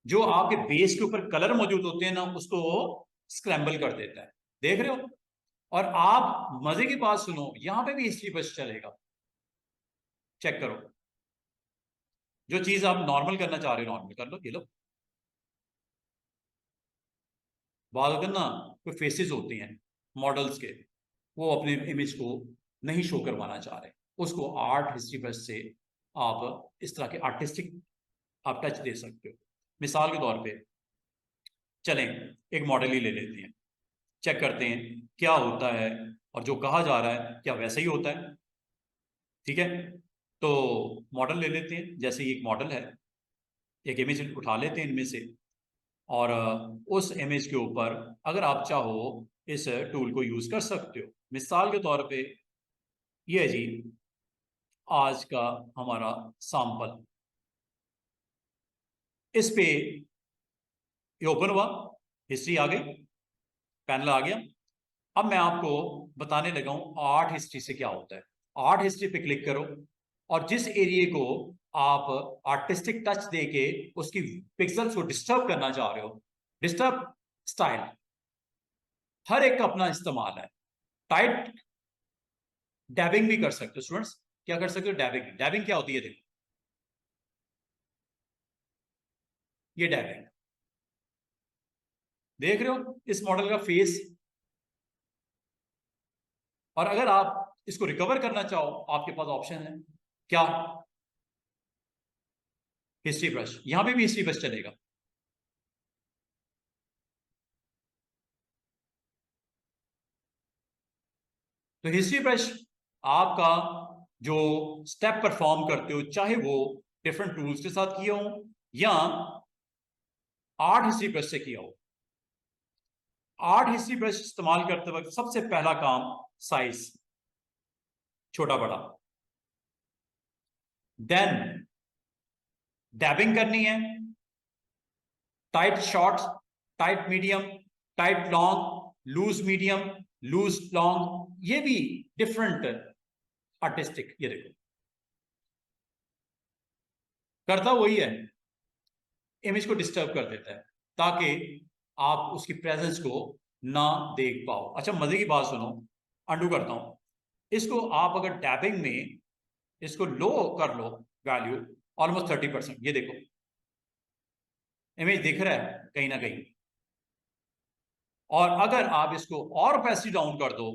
जो आपके बेस के ऊपर कलर मौजूद होते हैं ना, उसको स्क्रैम्बल कर देता है। देख रहे हो? और आप मजे की बात सुनो, यहां पे भी हिस्ट्री बस चलेगा। चेक करो, जो चीज आप नॉर्मल करना चाह रहे हो, नॉर्मल कर लो। ये लो, बात करना, कोई फेसेस होते हैं मॉडल्स के, वो अपने इमेज को नहीं शो करवाना चाह रहे, उसको आर्ट हिस्ट्री बस से आप इस तरह के आर्टिस्टिक आप टच दे सकते हो। मिसाल के तौर पे चलें, एक मॉडल ही ले लेते हैं, चेक करते हैं क्या होता है, और जो कहा जा रहा है क्या वैसा ही होता है। ठीक है, तो मॉडल ले लेते हैं। जैसे ये एक मॉडल है, एक इमेज उठा लेते हैं इनमें से, और उस इमेज के ऊपर अगर आप चाहो इस टूल को यूज कर सकते हो। मिसाल के तौर पे ये है जी आज का हमारा सैंपल, इस पे ये ओपन हुआ, हिस्ट्री आ गई, पैनल आ गया। अब मैं आपको बताने लगा हूं आर्ट हिस्ट्री से क्या होता है। आर्ट हिस्ट्री पे क्लिक करो, और जिस एरिया को आप आर्टिस्टिक टच देके उसकी पिक्सल्स को डिस्टर्ब करना चाह रहे हो, डिस्टर्ब स्टाइल, हर एक का अपना इस्तेमाल है। टाइट डैबिंग भी कर सकते हो स्टूडेंट्स। क्या कर सकते हो? डैबिंग। डैबिंग क्या होती है? देखो, ये डैबिंग, देख रहे हो इस मॉडल का फेस। और अगर आप इसको रिकवर करना चाहो, आपके पास ऑप्शन है क्या? History brush. यहां पे भी हिस्ट्री ब्रश चलेगा। तो हिस्ट्री ब्रश आपका जो स्टेप परफॉर्म करते हो, चाहे वो डिफरेंट टूल्स के साथ किया हो या आर्ट हिस्ट्री ब्रश से किया हो, आर्ट हिस्ट्री ब्रश इस्तेमाल करते वक्त सबसे पहला काम साइज, छोटा बड़ा। देन डैबिंग करनी है, tight short, tight medium, tight long, loose medium, loose long. ये भी डिफरेंट आर्टिस्टिक। ये देखो, करता वही है, इमेज को डिस्टर्ब कर देता है ताकि आप उसकी प्रेजेंस को ना देख पाओ। अच्छा, मजे की बात सुनो, अंडू करता हूं। इसको आप अगर टैपिंग में इसको लो कर लो वैल्यू, ऑलमोस्ट 30%। ये देखो इमेज दिख रहा है कहीं ना कहीं। और अगर आप इसको और ओपेसिटी डाउन कर दो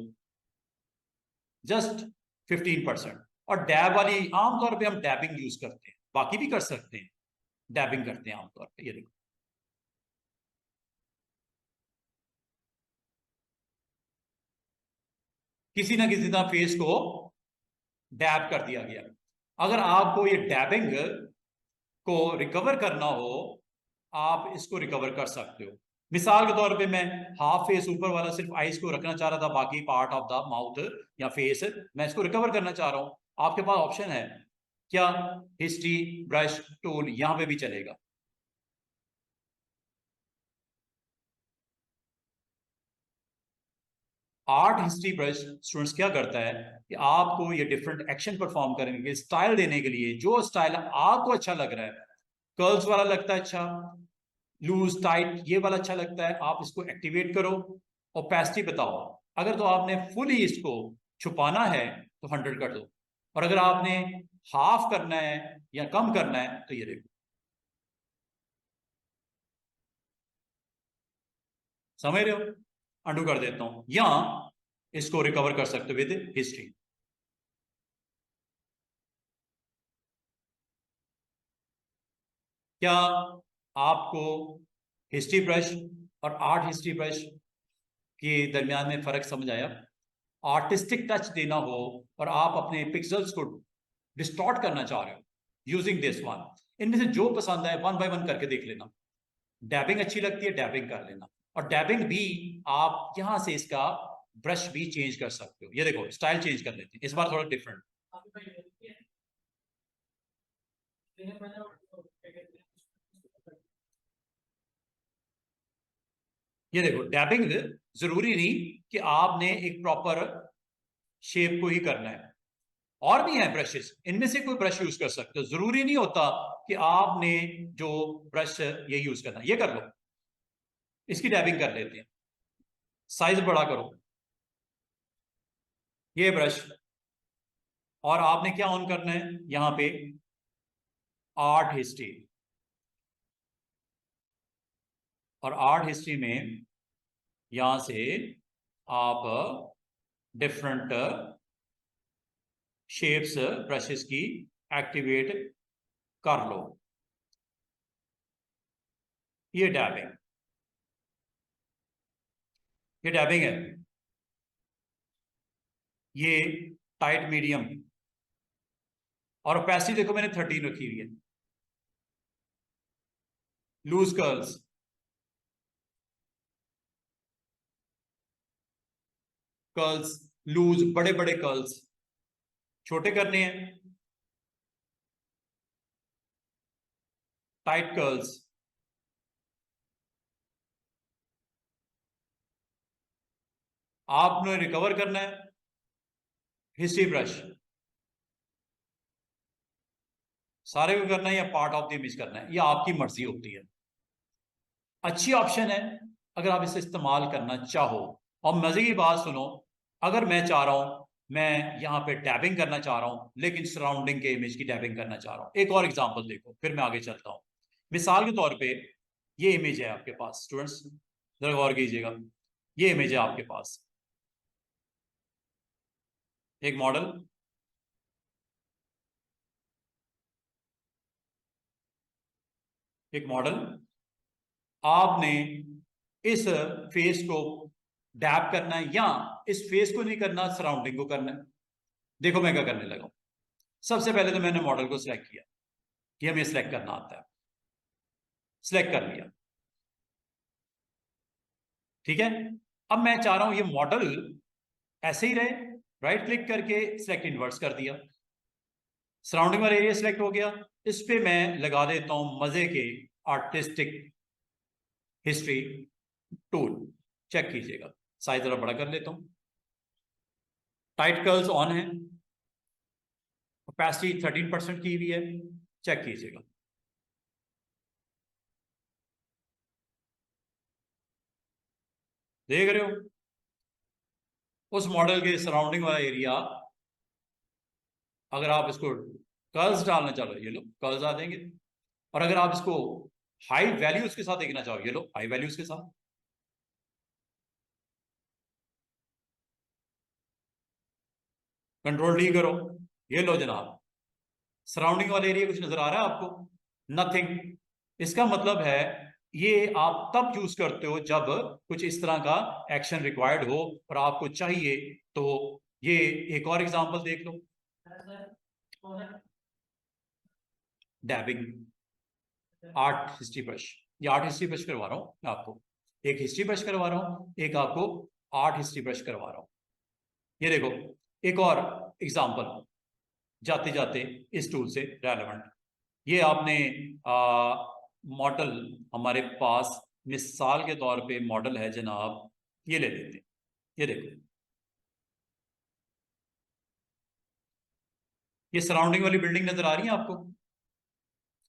जस्ट 15%, और डैब वाली आमतौर पे हम डैबिंग यूज करते हैं, बाकी भी कर सकते हैं, डैबिंग करते हैं आमतौर पे। ये देखो किसी ना किसी तरह फेस को डैब कर दिया गया। अगर आपको ये डैबिंग को रिकवर करना हो, आप इसको रिकवर कर सकते हो। मिसाल के तौर पे मैं हाफ फेस ऊपर वाला सिर्फ आईज को रखना चाह रहा था, बाकी पार्ट ऑफ द माउथ या फेस मैं इसको रिकवर करना चाह रहा हूं। आपके पास ऑप्शन है क्या, हिस्ट्री ब्रश टूल, यहां पे भी चलेगा। आर्ट हिस्ट्री ब्रश स्टूडेंट्स क्या करता है कि आपको ये डिफरेंट एक्शन परफॉर्म करने के स्टाइल देने के लिए, जो स्टाइल आपको अच्छा लग रहा है, कर्ल्स वाला लगता है अच्छा, लूज टाइट ये वाला अच्छा लगता है, आप इसको एक्टिवेट करो। ओपेसिटी बताओ, अगर तो आपने फुली इसको छुपाना है तो 100 कर दो, और अगर आपने हाफ करना है या कम करना है तो ये देखो। समझ रहे हो? अंडू कर देता हूं, या इसको रिकवर कर सकते हो विद हिस्ट्री। क्या आपको हिस्ट्री ब्रश और आर्ट हिस्ट्री ब्रश के दरमियान में फर्क समझ आया? आर्टिस्टिक टच देना हो और आप अपने पिक्सल्स को डिस्टॉर्ट करना चाह रहे हो यूजिंग दिस वन, इनमें से जो पसंद आए वन बाय वन करके देख लेना। डैबिंग अच्छी लगती है, डैबिंग कर लेना। और डैबिंग भी आप यहां से इसका ब्रश भी चेंज कर सकते हो। ये देखो स्टाइल चेंज कर लेते हैं इस बार थोड़ा डिफरेंट। ये देखो डैबिंग जरूरी नहीं कि आपने एक प्रॉपर शेप को ही करना है, और भी हैं ब्रशेस, इनमें से कोई ब्रश यूज कर सकते हो। जरूरी नहीं होता कि आपने जो ब्रश ये यूज करना, ये कर लो। इसकी डैबिंग कर लेते हैं, साइज बड़ा करो ये ब्रश, और आपने क्या ऑन करना है यहां पे, आर्ट हिस्ट्री। और आर्ट हिस्ट्री में यहां से आप डिफरेंट शेप्स ब्रशेस की एक्टिवेट कर लो। ये डैबिंग, ये डैबिंग है। ये टाइट मीडियम, और ओपेसिटी देखो मैंने 13 रखी हुई है। लूज कर्ल्स, कर्ल्स लूज, बड़े बड़े कर्ल्स, छोटे करने हैं टाइट कर्ल्स। आपने रिकवर करना है हिस्ट्री ब्रश, सारे को करना है या पार्ट ऑफ द इमेज करना है, ये आपकी मर्जी होती है। अच्छी ऑप्शन है अगर आप इसे इस्तेमाल करना चाहो। और मजे की बात सुनो, अगर मैं चाह रहा हूं, मैं यहां पे टैबिंग करना चाह रहा हूं लेकिन सराउंडिंग के इमेज की टैबिंग करना चाह रहा हूं, एक और एग्जांपल देखो फिर मैं आगे चलता हूं। मिसाल के तौर पे ये इमेज है आपके पास स्टूडेंट्स, जरा गौर कीजिएगा। ये इमेज है आपके पास, एक मॉडल, एक मॉडल। आपने इस फेस को डैप करना है, या इस फेस को नहीं करना, सराउंडिंग को करना है। देखो मैं क्या करने लगा हूं। सबसे पहले तो मैंने मॉडल को सिलेक्ट किया कि हमें सिलेक्ट करना आता है, सिलेक्ट कर लिया, ठीक है। अब मैं चाह रहा हूं ये मॉडल ऐसे ही रहे, राइट क्लिक करके सिलेक्ट इनवर्स कर दिया, सराउंडिंग वाला एरिया सिलेक्ट हो गया। इस पे मैं लगा देता हूं मजे के आर्टिस्टिक हिस्ट्री टूल, चेक कीजिएगा। साइज जरा बड़ा कर लेता हूं, टाइट कर्ल्स ऑन है, कैपेसिटी 13% की हुई है, चेक कीजिएगा। देख रहे हो उस मॉडल के सराउंडिंग वाला एरिया, अगर आप इसको कर्ल्स डालना चाहो ये लो कर्ल्स आ देंगे। और अगर आप इसको हाई वैल्यूज के साथ देखना चाहो ये लो हाई वैल्यूज के साथ। कंट्रोल डी करो, ये लो जनाब, सराउंडिंग वाला एरिया कुछ नजर आ रहा है आपको? नथिंग। इसका मतलब है ये आप तब यूज करते हो जब कुछ इस तरह का एक्शन रिक्वायर्ड हो और आपको चाहिए। तो ये एक और एग्जांपल देख लो, डैबिंग, आर्ट हिस्ट्री ब्रश। ये आर्ट हिस्ट्री ब्रश करवा रहा हूं आपको, एक हिस्ट्री ब्रश करवा रहा हूं, एक आपको आर्ट हिस्ट्री ब्रश करवा रहा हूं। ये देखो एक और एग्जांपल जाते जाते इस टूल से रेलेवेंट। ये आपने मॉडल हमारे पास मिसाल के तौर पे मॉडल है जनाब, ये ले लेते हैं। ये देखो ये सराउंडिंग वाली बिल्डिंग नजर आ रही है आपको?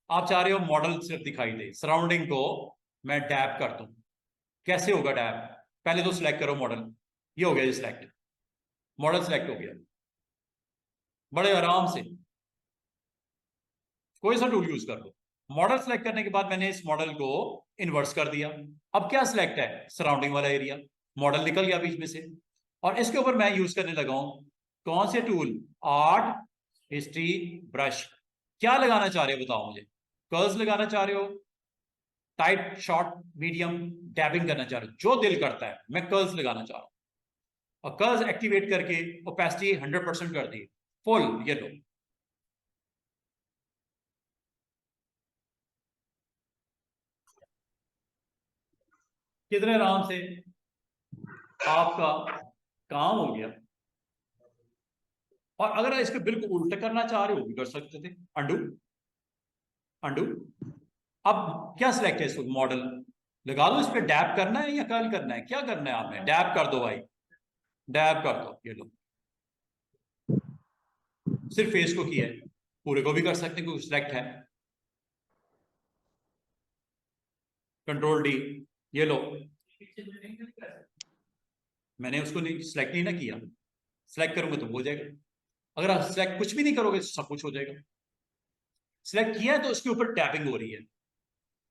आप चाह रहे हो मॉडल सिर्फ दिखाई दे, सराउंडिंग को मैं डैप कर दूं। कैसे होगा डैप? पहले तो सिलेक्ट करो मॉडल, ये हो गया, ये सिलेक्ट, मॉडल सिलेक्ट हो गया बड़े आराम से। कोई सा टूल यूज कर लो, मॉडल सेलेक्ट करने के बाद मैंने इस मॉडल को इन्वर्स कर दिया। अब क्या सिलेक्ट है? सराउंडिंग वाला एरिया, मॉडल निकल गया बीच में से। और इसके ऊपर मैं यूज करने लगा हूं कौन से टूल? Art history brush. क्या लगाना चाह रहे हो बताओ मुझे? कर्व्स लगाना चाह रहे हो, टाइट शॉर्ट मीडियम, डैबिंग करना चाह रहे हो? जो दिल करता है, मैं कर्व्स लगाना चाह रहा हूं। और कर्व्स एक्टिवेट करके ओपेसिटी 100% कर दी, फुल। ये लो, कितने आराम से आपका काम हो गया। और अगर इसको बिल्कुल उल्टा करना चाह रहे हो भी कर सकते थे, अंडू, अंडू। अब क्या सिलेक्ट है? इसको मॉडल लगा दो, इस पर डैप करना है या कर्ल करना है? क्या करना है आपने? डैप कर दो भाई, डैप कर दो, ये लो। सिर्फ फेस को किया है, पूरे को भी कर सकते हैं क्योंकि सिलेक्ट है। कंट्रोल डी, ये लो। मैंने उसको नहीं सिलेक्ट नहीं ना किया, सिलेक्ट करूंगा तो हो जाएगा। अगर आप सिलेक्ट कुछ भी नहीं करोगे तो सब कुछ हो जाएगा। सिलेक्ट किया है तो उसके ऊपर टैपिंग हो रही है,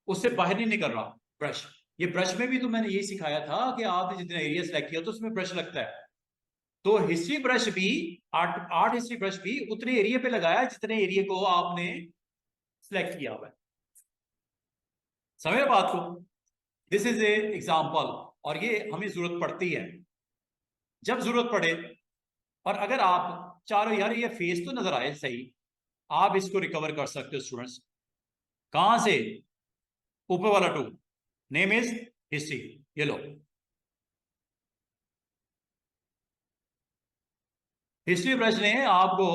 उससे बाहर नहीं निकल रहा ब्रश। ये ब्रश में भी तो मैंने यही सिखाया था कि आपने जितना एरिया सिलेक्ट किया तो उसमें ब्रश लगता है। तो हिस्ट्री ब्रश भी, आर्ट आर्ट हिस्ट्री ब्रश भी उतने एरिया पे लगाया जितने एरिया को आपने सिलेक्ट किया हुआ है। समझ बात को? This is a example. और ये हमें जरूरत पड़ती है जब जरूरत पड़े। और अगर आप चाह रहे हो यार ये फेस तो नजर आए सही, आप इसको रिकवर कर सकते हो स्टूडेंट्स। कहां से? ऊपर वाला टूल, नेम इज हिस्ट्री, ये लो। हिस्ट्री ब्रश ने आपको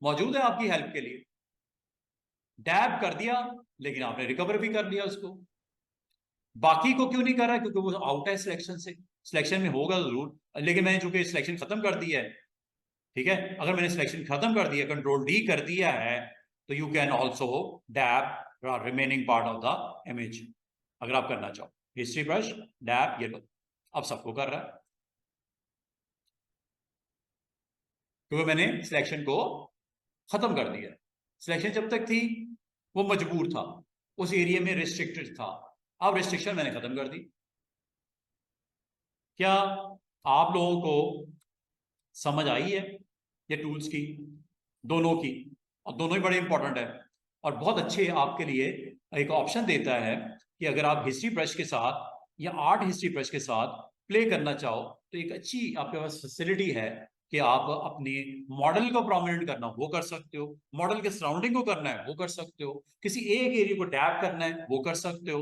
मौजूद है आपकी हेल्प के लिए, डैब कर दिया, लेकिन आपने रिकवर भी कर लिया उसको। बाकी को क्यों नहीं कर रहा? क्योंकि वो आउट है सिलेक्शन से। सिलेक्शन में होगा जरूर, लेकिन मैंने चूंकि सिलेक्शन खत्म कर दिया है, ठीक है, अगर मैंने सिलेक्शन खत्म कर दिया, कंट्रोल डी कर दिया है, तो you can also dab remaining part of the image अगर आप करना चाहो। हिस्ट्री ब्रश डैब, ये लो, अब सबको कर रहा है क्योंकि मैंने सिलेक्शन को खत्म कर दिया। सिलेक्शन जब तक थी वो मजबूर था, उस एरिया में रिस्ट्रिक्टेड था, अब रिस्ट्रिक्शन मैंने खत्म कर दी। क्या आप लोगों को समझ आई है ये टूल्स की, दोनों की? और दोनों ही बड़े इंपॉर्टेंट है और बहुत अच्छे आपके लिए एक ऑप्शन देता है कि अगर आप हिस्ट्री ब्रश के साथ या आर्ट हिस्ट्री ब्रश के साथ प्ले करना चाहो तो एक अच्छी आपके पास फैसिलिटी है कि आप अपने मॉडल को प्रोमिनेंट करना वो कर सकते हो, मॉडल के सराउंडिंग को करना है वो कर सकते हो, किसी एक एरिया को टैप करना है वो कर सकते हो।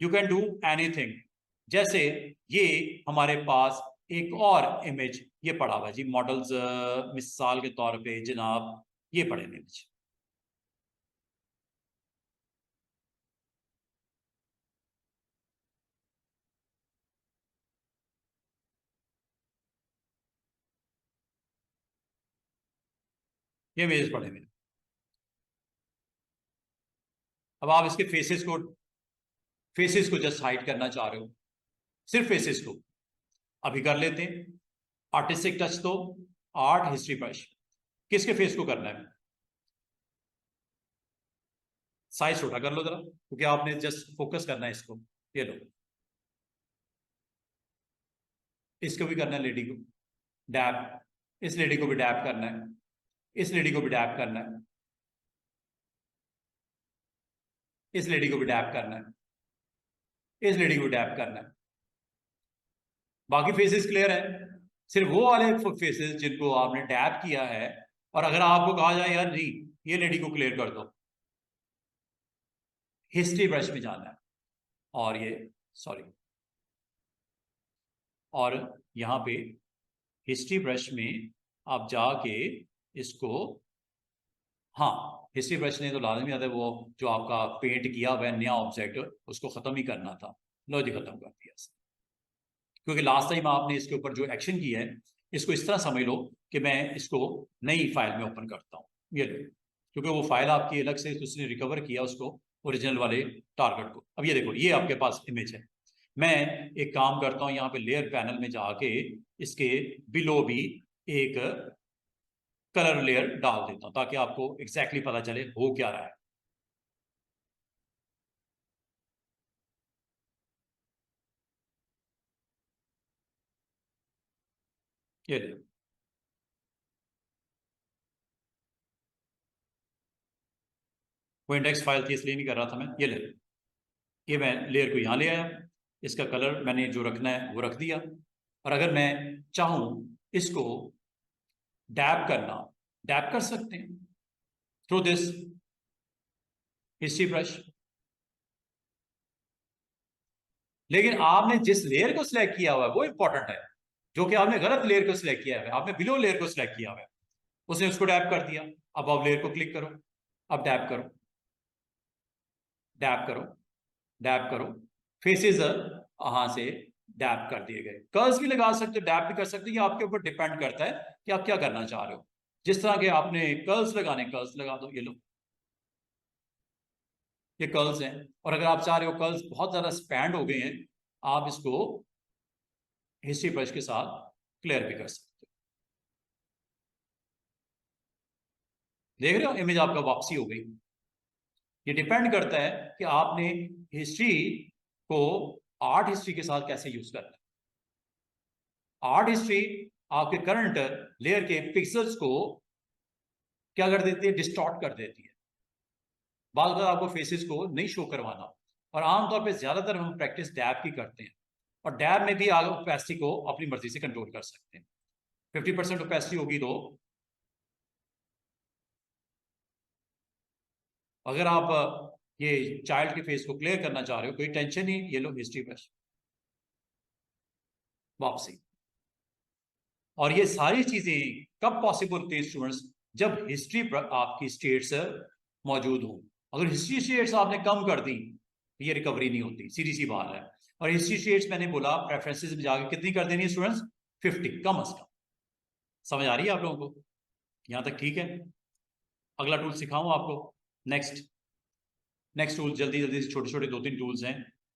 You can do anything. जैसे ये हमारे पास एक और इमेज ये पड़ा हुआ जी, मॉडल्स मिसाल के तौर पे जनाब ये पड़े इमेज। ये इमेज पड़े हुए, अब आप इसके फेसेस को जस्ट हाइड करना चाह रहे हो, सिर्फ फेसेस को अभी कर लेते हैं। आर्टिस्टिक टच तो आर्ट हिस्ट्री ब्रश, किसके फेस को करना है? साइज छोटा कर लो जरा, क्योंकि आपने जस्ट फोकस करना है इसको। ये लो, इसको भी करना है लेडी को डैप, इस लेडी को भी डैप करना है, इस लेडी को भी डैप करना है, इस लेडी को भी डैप करना है, इस लेडी को भी डैप करना है। बाकी फेसेस क्लियर है, सिर्फ वो वाले फेसेस जिनको आपने डैप किया है, और अगर आपको कहा जाए यार नहीं ये लेडी को क्लियर कर दो, हिस्ट्री ब्रश में जाना है, और ये सॉरी, और यहां पे हिस्ट्री ब्रश में आप जाके इसको, हाँ हिस्ट्री ब्रश ने तो लाजमी आता है, वो जो आपका पेंट किया हुआ है नया ऑब्जेक्ट उसको खत्म ही करना था, लो जी खत्म कर दिया, क्योंकि लास्ट टाइम आपने इसके ऊपर जो एक्शन किया है इसको इस तरह समझ लो कि मैं इसको नई फाइल में ओपन करता हूँ, ये लो, क्योंकि वो फाइल आपकी अलग से उसने रिकवर किया उसको, ओरिजिनल वाले टारगेट को। अब ये देखो ये आपके पास इमेज है, मैं एक काम करता हूँ यहाँ पे लेयर पैनल में जाके इसके बिलो भी एक कलर लेयर डाल देता हूँ, ताकि आपको एग्जैक्टली पता चले हो क्या रहा है। ये देखो, वो इंडेक्स फाइल थी इसलिए नहीं कर रहा था मैं, ये ले, ये मैं लेयर को यहाँ ले आया, इसका कलर मैंने जो रखना है वो रख दिया, और अगर मैं चाहूं इसको डैप करना, डैप कर सकते हैं थ्रू दिस हिस्ट्री ब्रश। लेकिन आपने जिस लेयर को सिलेक्ट किया हुआ है वो इंपॉर्टेंट है, जो कि आपने गलत लेयर को सिलेक्ट किया है, आपने बिलो लेयर को सिलेक्ट किया हुआ है, उसने उसको डैप कर दिया। अब आप लेयर को क्लिक करो, अब डैप करो, डैप करो, डैप करो, फेसेस वहां से डैप कर दिए गए। कर्ल्स भी लगा सकते हो, डैप भी कर सकते हो, ये आपके ऊपर डिपेंड करता है कि आप क्या करना चाह रहे हो। जिस तरह के आपने कर्ल्स लगाने, कर्ल्स लगा दो, ये लो, ये कर्ल्स हैं। और अगर आप चाह रहे हो कर्ल्स बहुत ज्यादा स्पैंड हो गए हैं, आप इसको हिस्ट्री ब्रश के साथ क्लियर भी कर सकते हो। देख रहे हो इमेज आपका वापसी हो गई। ये डिपेंड करता है कि आपने हिस्ट्री को आर्ट हिस्ट्री के साथ कैसे यूज करना है। आर्ट हिस्ट्री आपके करंट लेयर के पिक्सल्स को क्या कर देती है, डिस्टॉर्ट कर देती है। बार बार आपको फेसेस को नहीं शो करवाना, और आमतौर पे ज्यादातर हम प्रैक्टिस डैब की करते हैं, और डैब में भी आप ओपेसिटी को अपनी मर्जी से कंट्रोल कर सकते हैं। 50% ओपेसिटी होगी तो, अगर आप ये चाइल्ड के फेस को क्लियर करना चाह रहे हो कोई टेंशन नहीं, ये लो हिस्ट्री ब्रश वापसी। और ये सारी चीजें कब पॉसिबल थे स्टूडेंट्स, जब हिस्ट्री आपकी स्टेट्स मौजूद हो। अगर हिस्ट्री स्टेट्स आपने कम कर दी तो ये रिकवरी नहीं होती, सीधी सी बात है। और हिस्ट्री स्टेट्स मैंने बोला प्रेफरेंसेस में जाके कितनी कर देनी है स्टूडेंट्स, 50 कम अज कम। समझ आ रही है आप लोगों को, यहां तक ठीक है? अगला टूल सिखाऊं आपको, नेक्स्ट नेक्स्ट टूल, जल्दी जल्दी से छोटे छोटे 2-3 टूल्स हैं,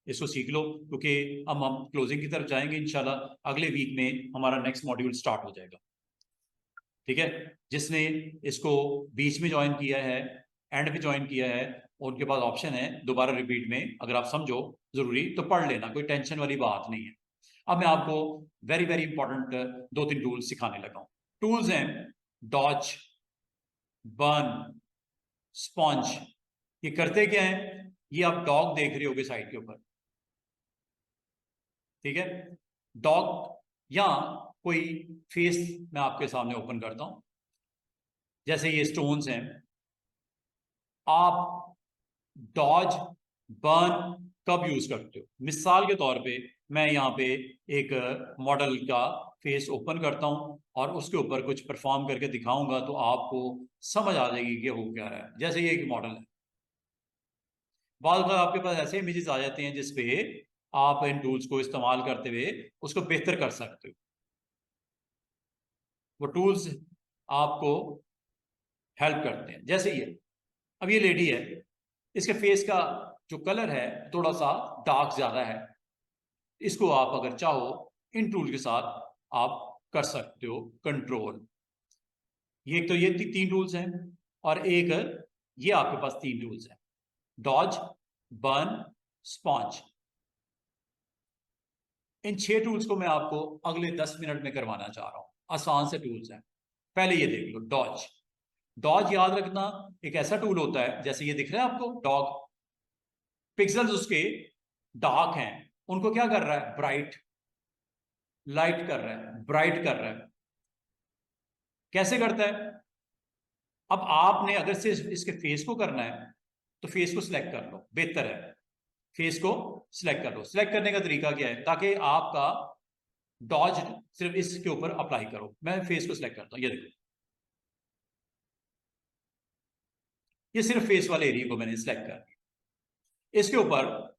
इसको सीख लो, क्योंकि अब हम क्लोजिंग की तरफ जाएंगे इंशाल्लाह। अगले वीक में हमारा नेक्स्ट मॉड्यूल स्टार्ट हो जाएगा, ठीक है? जिसने इसको बीच में ज्वाइन किया है, एंड पे ज्वाइन किया है, उनके पास ऑप्शन है दोबारा रिपीट में, अगर आप समझो जरूरी तो पढ़ लेना, कोई टेंशन वाली बात नहीं है। अब मैं आपको वेरी वेरी इंपॉर्टेंट 2-3 टूल्स सिखाने लगा हूं। टूल्स हैं डॉज, बर्न, स्पॉन्ज। ये करते क्या है, ये आप डॉग देख रहे होगे साइड के ऊपर, ठीक है? डॉग या कोई फेस मैं आपके सामने ओपन करता हूं, जैसे ये स्टोन्स हैं। आप डॉज, बर्न कब यूज करते हो? मिसाल के तौर पे मैं यहाँ पे एक मॉडल का फेस ओपन करता हूं और उसके ऊपर कुछ परफॉर्म करके दिखाऊंगा, तो आपको समझ आ जाएगी कि हो क्या रहा है। जैसे ये एक मॉडल है, बाद बार आपके पास ऐसे इमेजेस आ जाते हैं जिसपे आप इन टूल्स को इस्तेमाल करते हुए उसको बेहतर कर सकते हो। वो टूल्स आपको हेल्प करते हैं। जैसे ये, अब ये लेडी है, इसके फेस का जो कलर है थोड़ा सा डार्क ज्यादा है, इसको आप अगर चाहो इन टूल के साथ आप कर सकते हो कंट्रोल। ये तो ये 3 टूल्स हैं, और एक ये आपके पास 3 टूल्स हैं। Dodge, burn, sponge. इन 6 टूल्स को मैं आपको अगले 10 मिनट में करवाना चाह रहा हूं। आसान से टूल्स हैं। पहले ये देख लो, डॉज। डॉज याद रखना एक ऐसा टूल होता है, जैसे ये दिख रहा है आपको डॉग, पिक्सल्स उसके डार्क हैं, उनको क्या कर रहा है, ब्राइट, लाइट कर रहा है, ब्राइट कर रहा है। कैसे करता है? अब आपने अगर सिर्फ इसके फेस को करना है तो फेस को सिलेक्ट कर लो, बेहतर है। फेस को सिलेक्ट कर लो। सिलेक्ट करने का तरीका क्या है, ताकि आपका डॉज सिर्फ इसके ऊपर अप्लाई करो। मैं फेस को सिलेक्ट करता हूं, ये देखो, ये सिर्फ फेस वाले एरिया को मैंने सिलेक्ट कर दिया। इसके ऊपर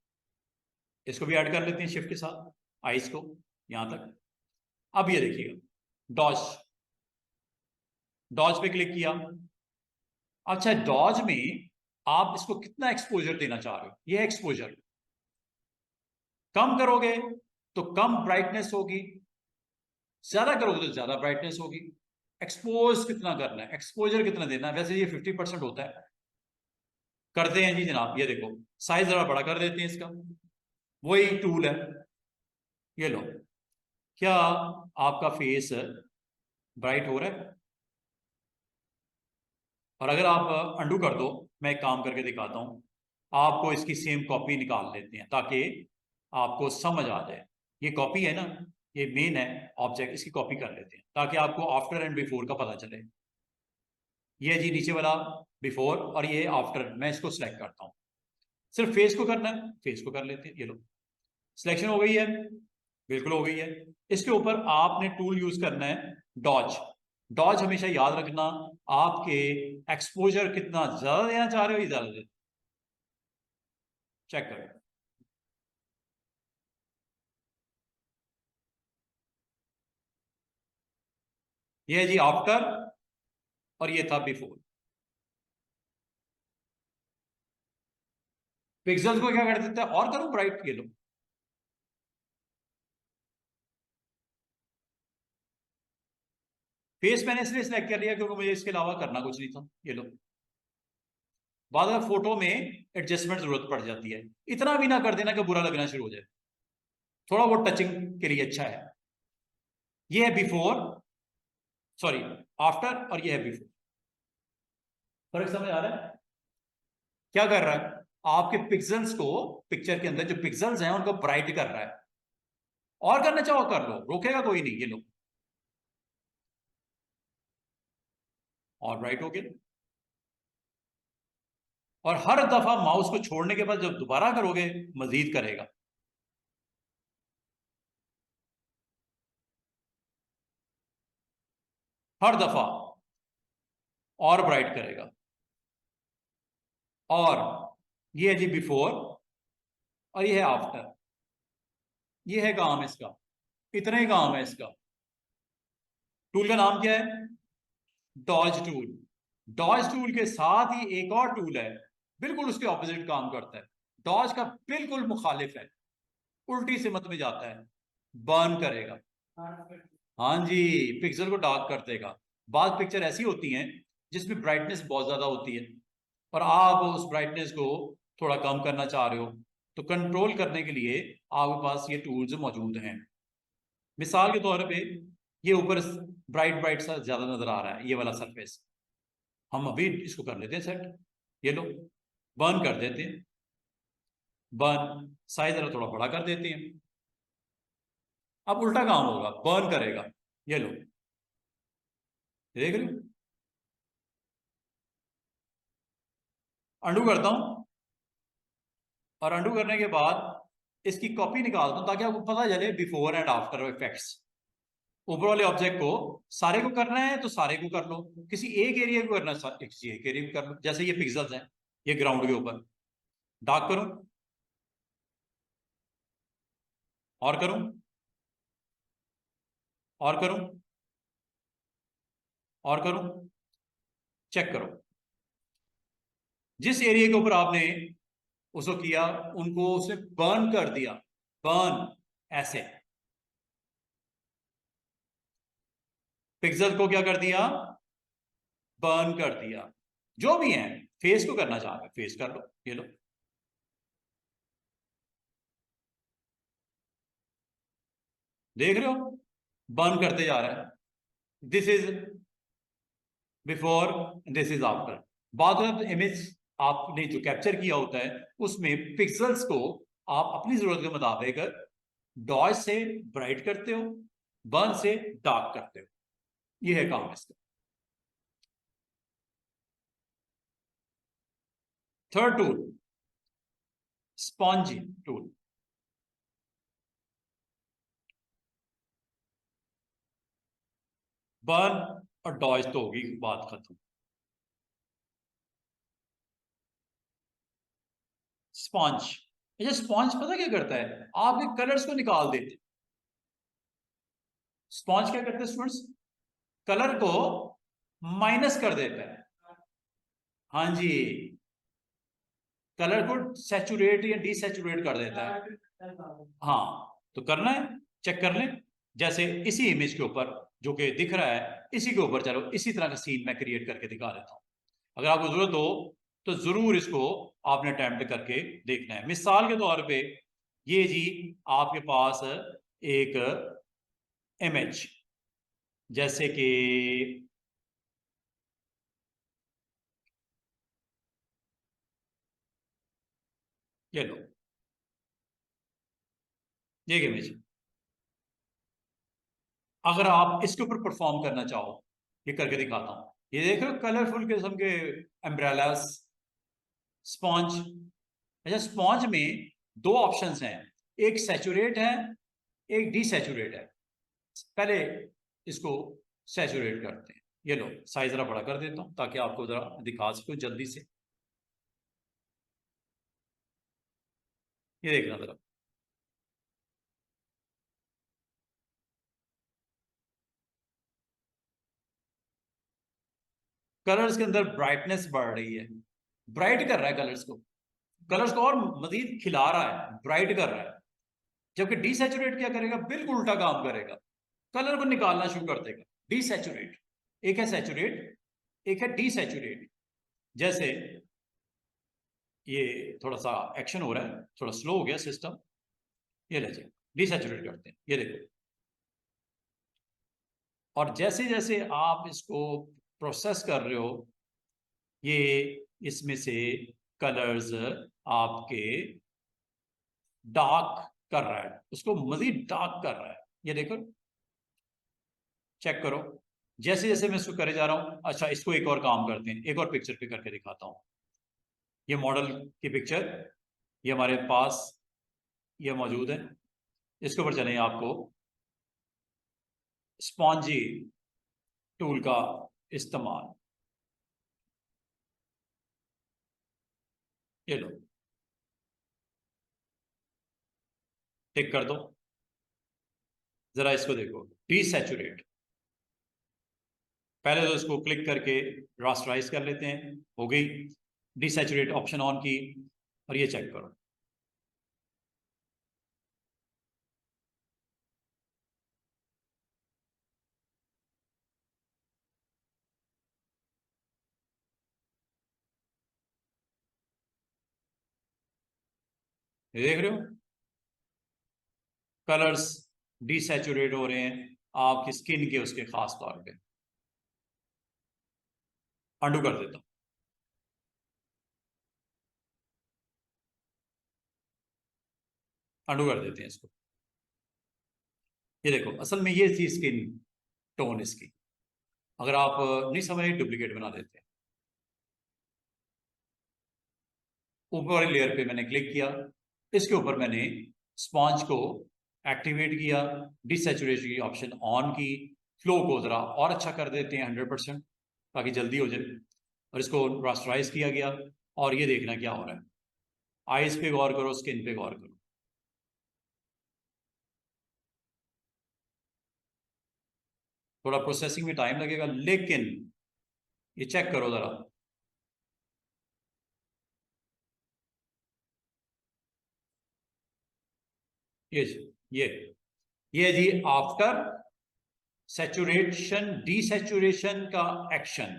इसको भी ऐड कर लेते हैं शिफ्ट के साथ, आइस को यहां तक। अब ये देखिएगा, डॉज, डॉज पे क्लिक किया। अच्छा, डॉज में आप इसको कितना एक्सपोजर देना चाह रहे हो, ये एक्सपोजर कम करोगे तो कम ब्राइटनेस होगी, ज्यादा करोगे तो ज्यादा ब्राइटनेस होगी। एक्सपोज कितना करना है, एक्सपोजर कितना देना है, वैसे ये 50% होता है। करते हैं जी जनाब, ये देखो, साइज जरा बड़ा कर देते हैं इसका। वही टूल है, ये लो। क्या आपका फेस ब्राइट हो रहा है? और अगर आप अंडू कर दो, मैं एक काम करके दिखाता हूं आपको, इसकी सेम कॉपी निकाल लेते हैं ताकि आपको समझ आ जाए। ये कॉपी है ना, ये मेन है ऑब्जेक्ट, इसकी कॉपी कर लेते हैं ताकि आपको आफ्टर एंड बिफोर का पता चले। ये जी नीचे वाला बिफोर और ये आफ्टर, मैं इसको सिलेक्ट करता हूँ। सिर्फ फेस को करना है, फेस को कर लेते हैं, ये लो, सिलेक्शन हो गई है, बिल्कुल हो गई है। इसके ऊपर आपने टूल यूज करना है डॉज। डॉज हमेशा याद रखना, आपके एक्सपोजर कितना ज्यादा देना चाह रहे हो, ये ज्यादा दे, चेक करो। ये है जी आफ्टर और ये था बिफोर। पिक्सल्स को क्या कर देता है, और करो ब्राइट, ये लो। फेस मैंने इसलिए सिलेक्ट कर लिया क्योंकि मुझे इसके अलावा करना कुछ नहीं था, ये लो। बाद में फोटो में एडजस्टमेंट जरूरत पड़ जाती है, इतना भी ना कर देना कि बुरा लगना शुरू हो जाए, थोड़ा बहुत टचिंग के लिए अच्छा है। ये है बिफोर, सॉरी आफ्टर, और ये है बिफोर। फर्क समझ आ रहा है? क्या कर रहा है, आपके पिक्सल्स को, पिक्चर के अंदर जो पिक्सल्स हैं उनको ब्राइट कर रहा है। और करना चाहो कर लो, रोकेगा कोई नहीं, ये लो, और ब्राइट हो गया। और हर दफा माउस को छोड़ने के बाद जब दोबारा करोगे मजीद करेगा। हर दफा और ब्राइट करेगा। और ये है जी बिफोर और ये है आफ्टर। ये है काम इसका, इतना ही काम है इसका। टूल का नाम क्या है, डॉज टूल। डॉज टूल के साथ ही एक और टूल है, बिल्कुल उसके ऑपोजिट काम करता है, डॉज का बिल्कुल मुखालिफ है, उल्टी सिमत में जाता है, बर्न करेगा। हाँ जी, पिक्सल को डार्क कर देगा। बाद पिक्चर ऐसी होती हैं जिसमें ब्राइटनेस बहुत ज्यादा होती है और आप उस ब्राइटनेस को थोड़ा कम करना चाह रहे हो, तो कंट्रोल करने के लिए आपके पास ये टूल्स मौजूद हैं। मिसाल के तौर पे ये ऊपर ब्राइट ब्राइट सा ज्यादा नजर आ रहा है, ये वाला सरफेस, हम अभी इसको कर लेते हैं सेट, ये लो, बर्न कर देते हैं। बर्न साइज जरा थोड़ा बड़ा कर देते हैं। अब उल्टा काम होगा, बर्न करेगा, ये लो, देख रहे हो? अंडू करता हूं और अंडू करने के बाद इसकी कॉपी निकालता हूं ताकि आपको पता चले बिफोर एंड आफ्टर इफेक्ट्स। ऊपर वाले ऑब्जेक्ट को सारे को करना है तो सारे को कर लो, किसी एक एरिया को करना है किसी एक एरिया को कर लो। जैसे ये पिक्सल्स हैं, ये ग्राउंड के ऊपर, डार्क करूं और करूं और करूं और करूं, चेक करो। जिस एरिया के ऊपर आपने उसको किया उनको उसने बर्न कर दिया, बर्न, ऐसे पिक्सल को क्या कर दिया, बर्न कर दिया। जो भी है, फेस को करना चाह रहे फेस कर लो, ये लो, देख रहे हो, बर्न करते जा रहा है। This is before, this is after. बाद में इमेज आपने जो कैप्चर किया होता है उसमें पिक्सल्स को आप अपनी जरूरत के मुताबिक डॉज से ब्राइट करते हो, बर्न से डार्क करते हो। ये है काम इसका। Third tool, spongy tool. Burn और डॉज तो होगी, बात खत्म। स्पॉन्ज, ये स्पॉन्ज पता क्या करता है, आपके कलर्स को निकाल देते। स्पॉन्ज क्या करता है स्टूडेंट्स, कलर को माइनस कर देता है। हाँ जी, कलर को सैचुरेट या डिसैचुरेट कर देता है। हाँ, तो करना है, चेक कर लें। जैसे इसी इमेज के ऊपर जो कि दिख रहा है, इसी के ऊपर चलो इसी तरह का सीन मैं क्रिएट करके दिखा देता हूं। अगर आपको जरूरत हो तो जरूर इसको आपने अटेम्प्ट करके देखना है। मिसाल के तौर पे ये जी आपके पास एक इमेज, जैसे कि ये लो, ये इमेज। अगर आप इसके ऊपर परफॉर्म करना चाहो, ये करके दिखाता हूं। ये देख रहे हो कलरफुल किस्म के एम्ब्रेलास, स्पॉन्ज। अच्छा, स्पॉन्ज में दो ऑप्शंस हैं, एक सैचुरेट है, एक डिसैचुरेट है। पहले इसको सैचुरेट करते हैं। ये लो, साइज जरा बड़ा कर देता हूं ताकि आपको जरा दिखा सकूं जल्दी से। ये देखना जरा, कलर्स के अंदर ब्राइटनेस बढ़ रही है, ब्राइट कर रहा है कलर्स को, कलर्स को और मजीद खिला रहा है, ब्राइट कर रहा है। जबकि डिसैचुरेट क्या करेगा, बिल्कुल उल्टा काम करेगा, कलर को निकालना शुरू कर देगा। डिसैचुरेट, एक है सैचुरेट, एक है डिसैचुरेट। जैसे ये थोड़ा सा एक्शन हो रहा है, थोड़ा स्लो हो गया सिस्टम। ये लीजिए, डिसैचुरेट करते हैं, ये देखो। और जैसे जैसे आप इसको प्रोसेस कर रहे हो, ये इसमें से कलर्स आपके डार्क कर रहा है, उसको मजीद डार्क कर रहा है। ये देखो, चेक करो। जैसे जैसे मैं इसको करे जा रहा हूं, अच्छा इसको एक और काम करते हैं, एक और पिक्चर पे करके दिखाता हूं। ये मॉडल की पिक्चर, ये हमारे पास ये मौजूद है। इसके ऊपर चलें, आपको स्पॉन्जी टूल का इस्तेमाल, ये लो, टिक कर दो। जरा इसको देखो, डिसैचुरेट। पहले तो इसको क्लिक करके रास्टराइज कर लेते हैं, हो गई। डिसैचुरेट ऑप्शन ऑन की, और ये चेक करो। ये देख रहे हो, कलर्स डिसैचुरेट हो रहे हैं आपकी स्किन के, उसके खास तौर पे। अंडू कर देता हूं, अंडू कर देते हैं इसको। ये देखो, असल में ये थी स्किन टोन इसकी। अगर आप नहीं समझे, डुप्लीकेट बना देते हैं। ऊपर वाली लेयर पे मैंने क्लिक किया, इसके ऊपर मैंने स्पॉन्ज को एक्टिवेट किया, डिसैचुरेशन की ऑप्शन ऑन की। फ्लो को जरा और अच्छा कर देते हैं 100%, ताकि जल्दी हो जाए। और इसको रास्टराइज किया गया, और ये देखना क्या हो रहा है। आईज पे गौर करो, स्किन पे गौर करो। थोड़ा प्रोसेसिंग में टाइम लगेगा, लेकिन ये चेक करो जरा। ये ये ये जी आफ्टर सैचुरेशन डिसैचुरेशन का एक्शन।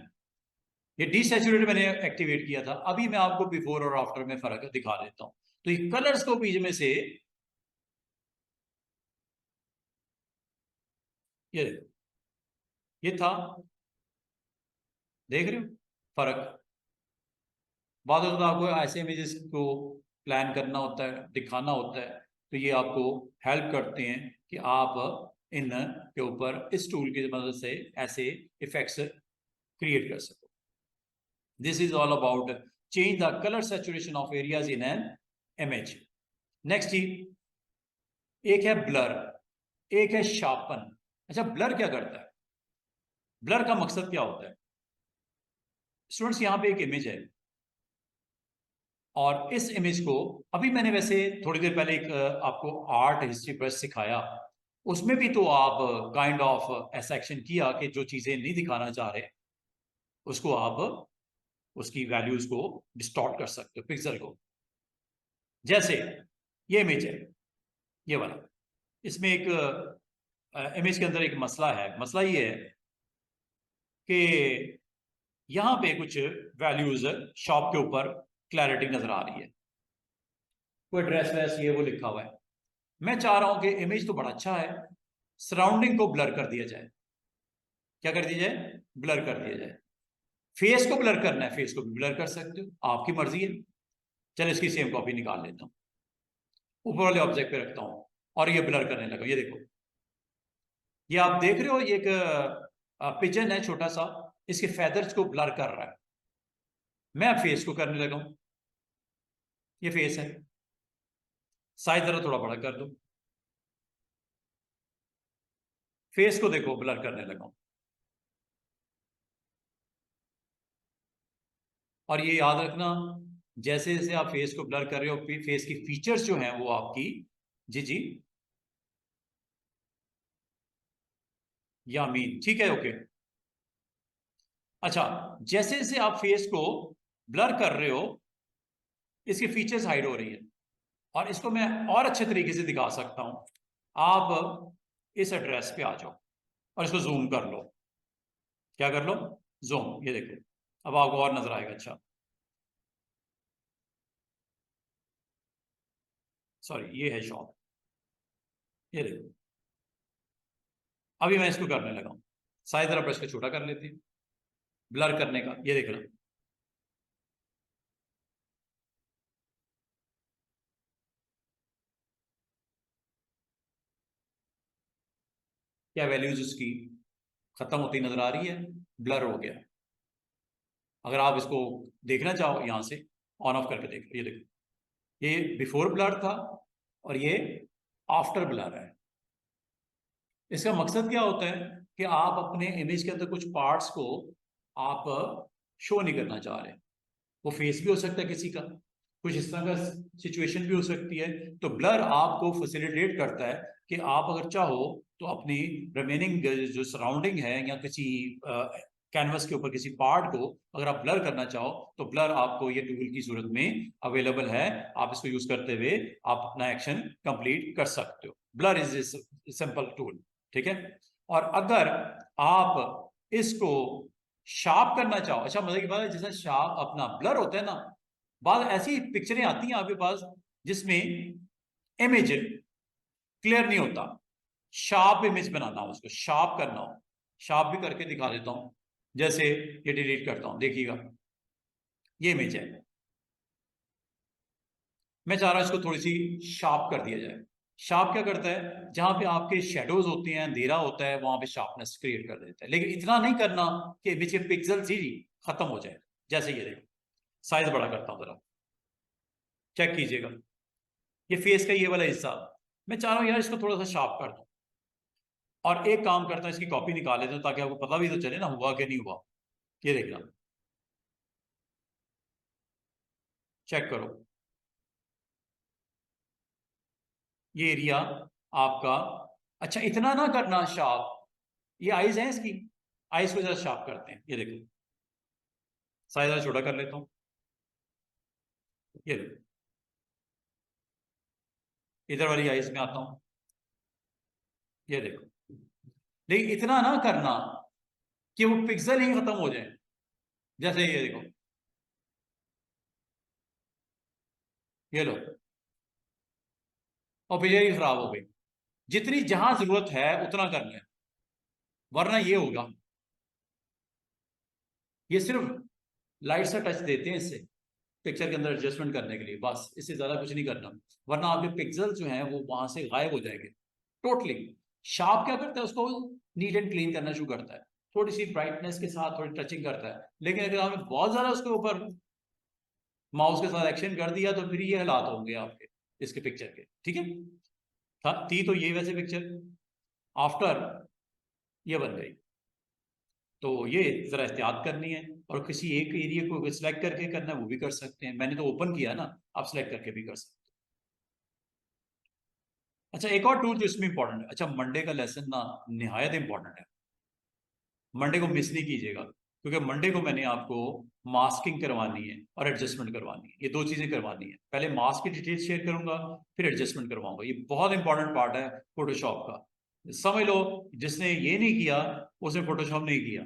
ये डिसैचुरेट मैंने एक्टिवेट किया था, अभी मैं आपको बिफोर और आफ्टर में फर्क दिखा देता हूं। तो ये कलर्स को बीच में से ये देखो, ये था, देख रहे हो फर्क। बाद में तो आपको ऐसे इमेजेस को प्लान करना होता है, दिखाना होता है, तो ये आपको हेल्प करते हैं कि आप इन के ऊपर इस टूल की मदद से ऐसे इफेक्ट्स क्रिएट कर सको। This is all about change the colour saturation of areas in an image. Next जी, एक है ब्लर, एक है शार्पन। अच्छा, ब्लर क्या करता है? ब्लर का मकसद क्या होता है? स्टूडेंट्स, यहां पे एक इमेज है और इस इमेज को अभी मैंने वैसे थोड़ी देर पहले एक आपको आर्ट हिस्ट्री पर सिखाया, उसमें भी तो आप काइंड ऑफ ऐसा एक्शन किया कि जो चीजें नहीं दिखाना चाह रहे उसको आप उसकी वैल्यूज को डिस्टॉर्ट कर सकते हो, पिक्सल को। जैसे ये इमेज है, ये वाला, इसमें एक इमेज के अंदर एक मसला है। मसला ये है कि यहां पे कुछ वैल्यूज शॉप के ऊपर क्लैरिटी नजर आ रही है, कोई ड्रेस वैस ये वो लिखा हुआ है। मैं चाह रहा हूं कि इमेज तो बड़ा अच्छा है, सराउंडिंग को ब्लर कर दिया जाए। क्या कर दिया जाए? ब्लर कर दिया जाए। फेस को ब्लर करना है, फेस को भी ब्लर कर सकते हो, आपकी मर्जी है। चलो इसकी सेम कॉपी निकाल लेता हूं, ऊपर वाले ऑब्जेक्ट पे रखता हूं और ये ब्लर करने लगा। ये देखो, ये आप देख रहे हो, ये एक पिजन है छोटा सा, इसके फेदर्स को ब्लर कर रहा है। मैं फेस को करने लगा हूं, ये फेस है, साइज जरा थोड़ा बड़ा कर दो, फेस को देखो ब्लर करने लगा हूं। और ये याद रखना, जैसे जैसे आप फेस को ब्लर कर रहे हो, फेस की फीचर्स जो हैं वो आपकी, जी जी, या मीन, ठीक है, ओके। अच्छा, जैसे जैसे आप फेस को ब्लर कर रहे हो, इसकी फीचर्स हाइड हो रही है। और इसको मैं और अच्छे तरीके से दिखा सकता हूं। आप इस एड्रेस पे आ जाओ और इसको जूम कर लो। क्या कर लो? जूम। ये देखो, अब आपको और नजर आएगा। अच्छा, सॉरी, ये है शॉप। ये देखो, अभी मैं इसको करने लगा हूं, साइज जरा ब्रश का छोटा कर लेते हैं, ब्लर करने का। ये देख लो, क्या वैल्यूज उसकी खत्म होती नजर आ रही है, ब्लर हो गया। अगर आप इसको देखना चाहो यहां से ऑन ऑफ करके देख लो। ये देखो, ये बिफोर ब्लर था और ये आफ्टर ब्लर है। इसका मकसद क्या होता है कि आप अपने इमेज के अंदर कुछ पार्ट्स को आप शो नहीं करना चाह रहे। वो फेस भी हो सकता है किसी का, कुछ इस तरह का सिचुएशन भी हो सकती है। तो ब्लर आपको फैसिलिटेट करता है कि आप अगर चाहो तो अपनी रिमेनिंग जो सराउंडिंग है या किसी कैनवस के ऊपर किसी पार्ट को अगर आप ब्लर करना चाहो तो ब्लर आपको ये टूल की सूरत में अवेलेबल है। आप इसको यूज करते हुए आप अपना एक्शन कंप्लीट कर सकते हो। ब्लर इज सिंपल टूल, ठीक है। और अगर आप इसको शार्प करना चाहो, अच्छा मजे की बात है, जैसे शार्प अपना ब्लर होता है ना, बाद ऐसी पिक्चरें आती हैं आपके पास जिसमें इमेज क्लियर नहीं होता, शार्प इमेज बनाना हो, उसको शार्प करना हो, शार्प भी करके दिखा देता हूं। जैसे ये डिलीट करता हूं, देखिएगा ये इमेज है, मैं चाह रहा हूं इसको थोड़ी सी शार्प कर दिया जाए। शार्प क्या करता है? जहां पे आपके शेडोज होते हैं, अंधेरा होता है, वहां पे शार्पनेस क्रिएट कर देता है। लेकिन इतना नहीं करना कि इमेज के पिक्सल ही खत्म हो जाए। जैसे ये देखो, साइज बड़ा करता हूं जरा, चेक कीजिएगा, ये फेस का ये वाला हिस्सा मैं चाह रहा हूं यार इसको थोड़ा सा शार्प कर दूं। और एक काम करता हूं, इसकी कॉपी निकाल लेता हूं ताकि आपको पता भी तो चले ना हुआ कि नहीं हुआ। ये देखना, चेक करो, ये एरिया आपका। अच्छा, इतना ना करना शार्प, ये आईज है इसकी, आईज को जरा शार्प करते हैं। ये देखो, साइज जरा छोटा कर लेता हूं। ये देखो, इधर वाली आईज में आता हूं। ये देखो, लेकिन इतना ना करना कि वो पिक्सल ही खत्म हो जाए। जैसे ये देखो, ये लो, और पिक्चर ही खराब हो गई। जितनी जहां जरूरत है उतना करना है। वरना ये होगा, ये सिर्फ लाइट सा टच देते हैं इससे पिक्चर के अंदर एडजस्टमेंट करने के लिए, बस इससे ज्यादा कुछ नहीं करना, वरना आपके पिक्सल जो हैं वो वहां से गायब हो जाएंगे टोटली। शार्प क्या करता है, उसको नीट एंड क्लीन करना शुरू करता है, थोड़ी सी ब्राइटनेस के साथ थोड़ी टचिंग करता है। लेकिन अगर आपने बहुत ज्यादा उसके ऊपर माउस के साथ एक्शन कर दिया तो फिर ये हालात होंगे आपके इसके पिक्चर के, ठीक है। थी तो ये वैसे पिक्चर, आफ्टर ये बन गई। तो ये जरा एहतियात करनी है, और किसी एक एरिया को सिलेक्ट करके करना है वो भी कर सकते हैं, मैंने तो ओपन किया ना, आप सिलेक्ट करके भी कर सकते हैं। अच्छा, एक और टूल जो इसमें इंपॉर्टेंट है, अच्छा मंडे का लेसन ना निहायत इंपॉर्टेंट है, मंडे को मिस नहीं कीजिएगा, क्योंकि मंडे को मैंने आपको मास्किंग करवानी है और एडजस्टमेंट करवानी है, ये दो चीजें करवानी है। पहले मास्क की डिटेल्स शेयर करूंगा, फिर एडजस्टमेंट करवाऊंगा, ये बहुत इंपॉर्टेंट पार्ट है फोटोशॉप का। समझ लो, जिसने ये नहीं किया उसने फोटोशॉप नहीं किया।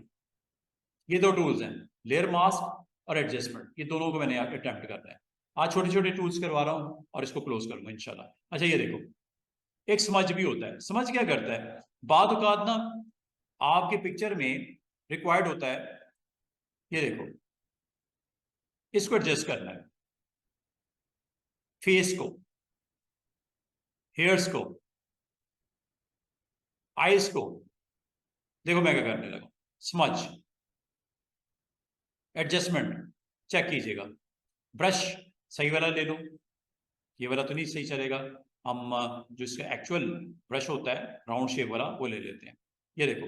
ये दो टूल्स हैं, लेयर मास्क और एडजस्टमेंट, ये दोनों को मैंने अटेम्प्ट करना है। आज छोटे छोटे टूल्स करवा रहा हूँ और इसको क्लोज करूंगा इंशाल्लाह। अच्छा ये देखो, एक समझ भी होता है, समझ क्या करता है, बाद औकात ना आपके पिक्चर में रिक्वायर्ड होता है, ये देखो इसको एडजस्ट करना है, फेस को, हेयर्स को, आईज को। देखो मैं क्या करने लगा, समझ, एडजस्टमेंट चेक कीजिएगा, ब्रश सही वाला ले लो, ये वाला तो नहीं सही चलेगा, हम जो इसका एक्चुअल ब्रश होता है राउंड शेप वाला वो ले लेते हैं। ये देखो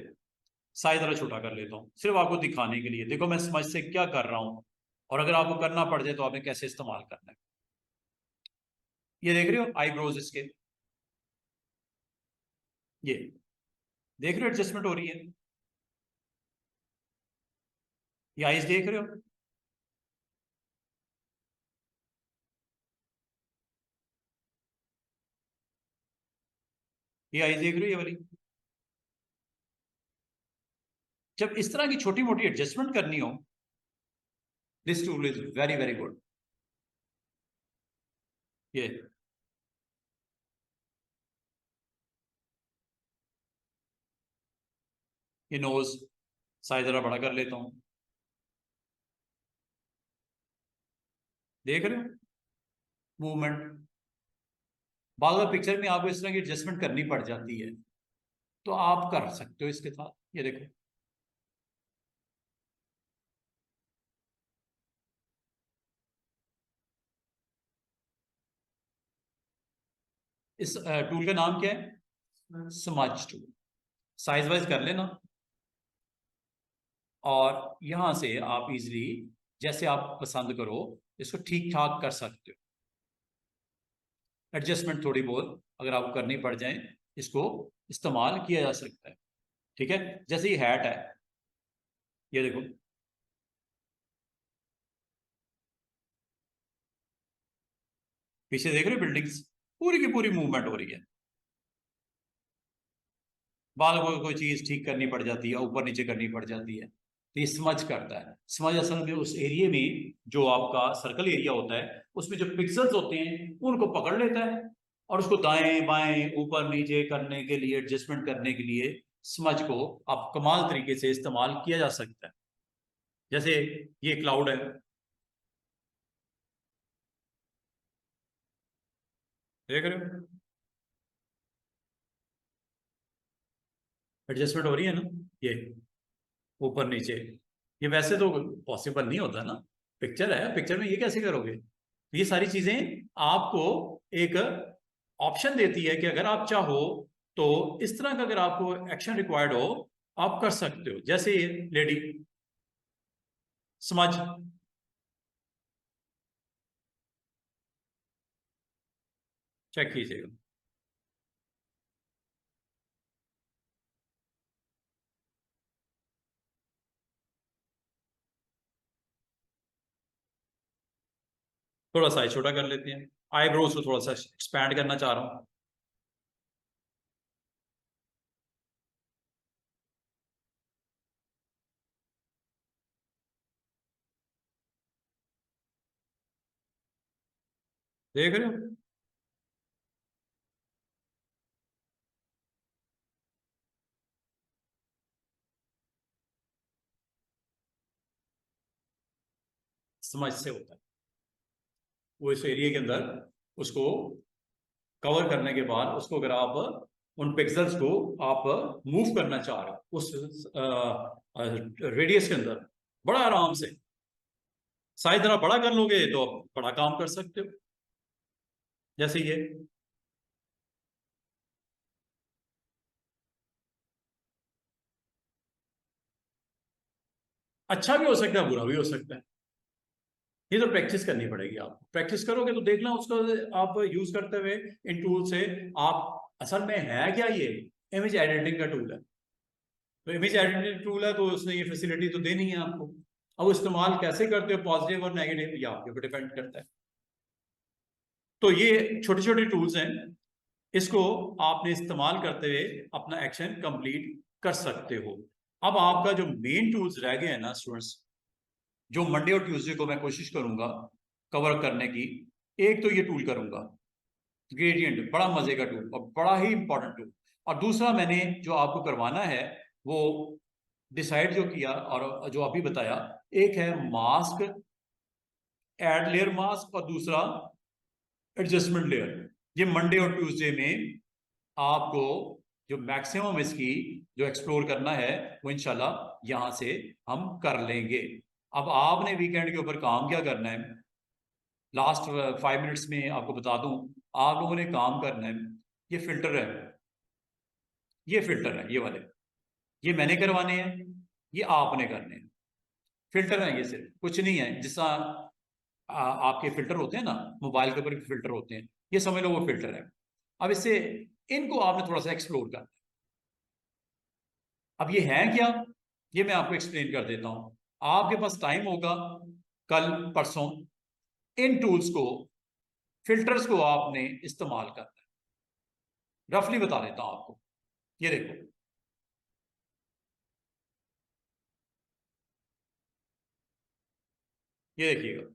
साइज जरा छोटा कर लेता हूँ सिर्फ आपको दिखाने के लिए, देखो मैं समझ से क्या कर रहा हूँ, और अगर आपको करना पड़ जाए तो आपने कैसे इस्तेमाल करना है। ये देख रहे हो आईब्रोज इसके, ये देख रहे हो एडजस्टमेंट हो रही है, ये आईज देख रहे हो, ये आईज देख रहे हो, ये वाली। जब इस तरह की छोटी मोटी एडजस्टमेंट करनी हो, this tool is very very good. ये ये नोज साइज जरा बड़ा कर लेता हूं, देख रहे हो मूवमेंट। बाद में पिक्चर में आपको इस तरह की एडजस्टमेंट करनी पड़ जाती है, तो आप कर सकते हो इसके साथ, ये देखो। इस टूल का नाम क्या है, स्मज टूल। साइज वाइज कर लेना, और यहां से आप इजीली जैसे आप पसंद करो इसको ठीक ठाक कर सकते हो। एडजस्टमेंट थोड़ी बहुत अगर आपको करनी पड़ जाए, इसको इस्तेमाल किया जा सकता है, ठीक है। जैसे ये हैट है, ये देखो, पीछे देख रहे हो बिल्डिंग्स, पूरी की पूरी मूवमेंट हो रही है। बाल को कोई चीज ठीक करनी पड़ जाती है, ऊपर नीचे करनी पड़ जाती है, तो ये समझ करता है। समझ असल में उस एरिया में जो आपका सर्कल एरिया होता है उसमें जो पिक्सल्स होते हैं उनको पकड़ लेता है, और उसको दाएं बाएं ऊपर नीचे करने के लिए, एडजस्टमेंट करने के लिए समझ को आप कमाल तरीके से इस्तेमाल किया जा सकता है। जैसे ये क्लाउड है, देख रहे हो एडजस्टमेंट हो रही है ना, ये ऊपर नीचे। ये वैसे तो पॉसिबल नहीं होता ना, पिक्चर है, पिक्चर में ये कैसे करोगे। तो ये सारी चीजें आपको एक ऑप्शन देती है कि अगर आप चाहो तो इस तरह का अगर आपको एक्शन रिक्वायर्ड हो आप कर सकते हो। जैसे ये लेडी समझ, चेक कीजिएगा, थोड़ा साइज छोटा कर लेते हैं, आईब्रोज को थोड़ा सा एक्सपैंड करना चाह रहा हूँ। देख रहे हो, समझ से होता है। वो इस एरिया के अंदर उसको कवर करने के बाद उसको अगर आप उन पिक्सल्स को आप मूव करना चाह रहे हो उस रेडियस के अंदर, बड़ा आराम से साइज जरा बड़ा कर लोगे तो आप बड़ा काम कर सकते हो। जैसे ये अच्छा भी हो सकता है, बुरा भी हो सकता है। ये तो प्रैक्टिस करनी पड़ेगी, आप प्रैक्टिस करोगे तो देखना उसको आप यूज करते हुए इन टूल से आप, असल में है क्या, ये इमेज एडिटिंग का टूल है। तो इमेज एडिटिंग टूल है तो उसने ये फैसिलिटी तो देनी है आपको। अब वो इस्तेमाल कैसे करते हो, पॉजिटिव और नेगेटिव, ये आपके ऊपर डिपेंड करता है। तो ये छोटे छोटे टूल्स हैं, इसको आपने इस्तेमाल करते हुए अपना एक्शन कंप्लीट कर सकते हो। अब आपका जो मेन टूल्स रह गए हैं ना स्टूडेंट्स, जो मंडे और ट्यूसडे को मैं कोशिश करूंगा कवर करने की, एक तो ये टूल करूंगा ग्रेडियंट, बड़ा मजे का टूल और बड़ा ही इंपॉर्टेंट टूल। और दूसरा मैंने जो आपको करवाना है वो डिसाइड जो किया और जो अभी बताया, एक है मास्क, एड लेयर मास्क, और दूसरा एडजस्टमेंट लेयर। ये मंडे और ट्यूसडे में आपको जो मैक्सिमम इसकी जो एक्सप्लोर करना है वो इंशाल्लाह यहां से हम कर लेंगे। अब आपने वीकेंड के ऊपर काम क्या करना है, लास्ट 5 मिनट्स में आपको बता दूं, आप लोगों ने काम करना है, ये फिल्टर है, ये फिल्टर है, ये वाले, ये मैंने करवाने हैं, ये आपने करने हैं। फिल्टर है ये, सिर्फ कुछ नहीं है। जिस आपके फिल्टर होते हैं ना, मोबाइल के ऊपर भी फिल्टर होते हैं, ये समझ लो वो फिल्टर है। अब इससे इनको आपने थोड़ा सा एक्सप्लोर करना है। अब ये है क्या, ये मैं आपको एक्सप्लेन कर देता हूं। आपके पास टाइम होगा कल परसों, इन टूल्स को, फिल्टर्स को आपने इस्तेमाल करना है। रफली बता देता हूं आपको, ये देखो, ये देखिएगा,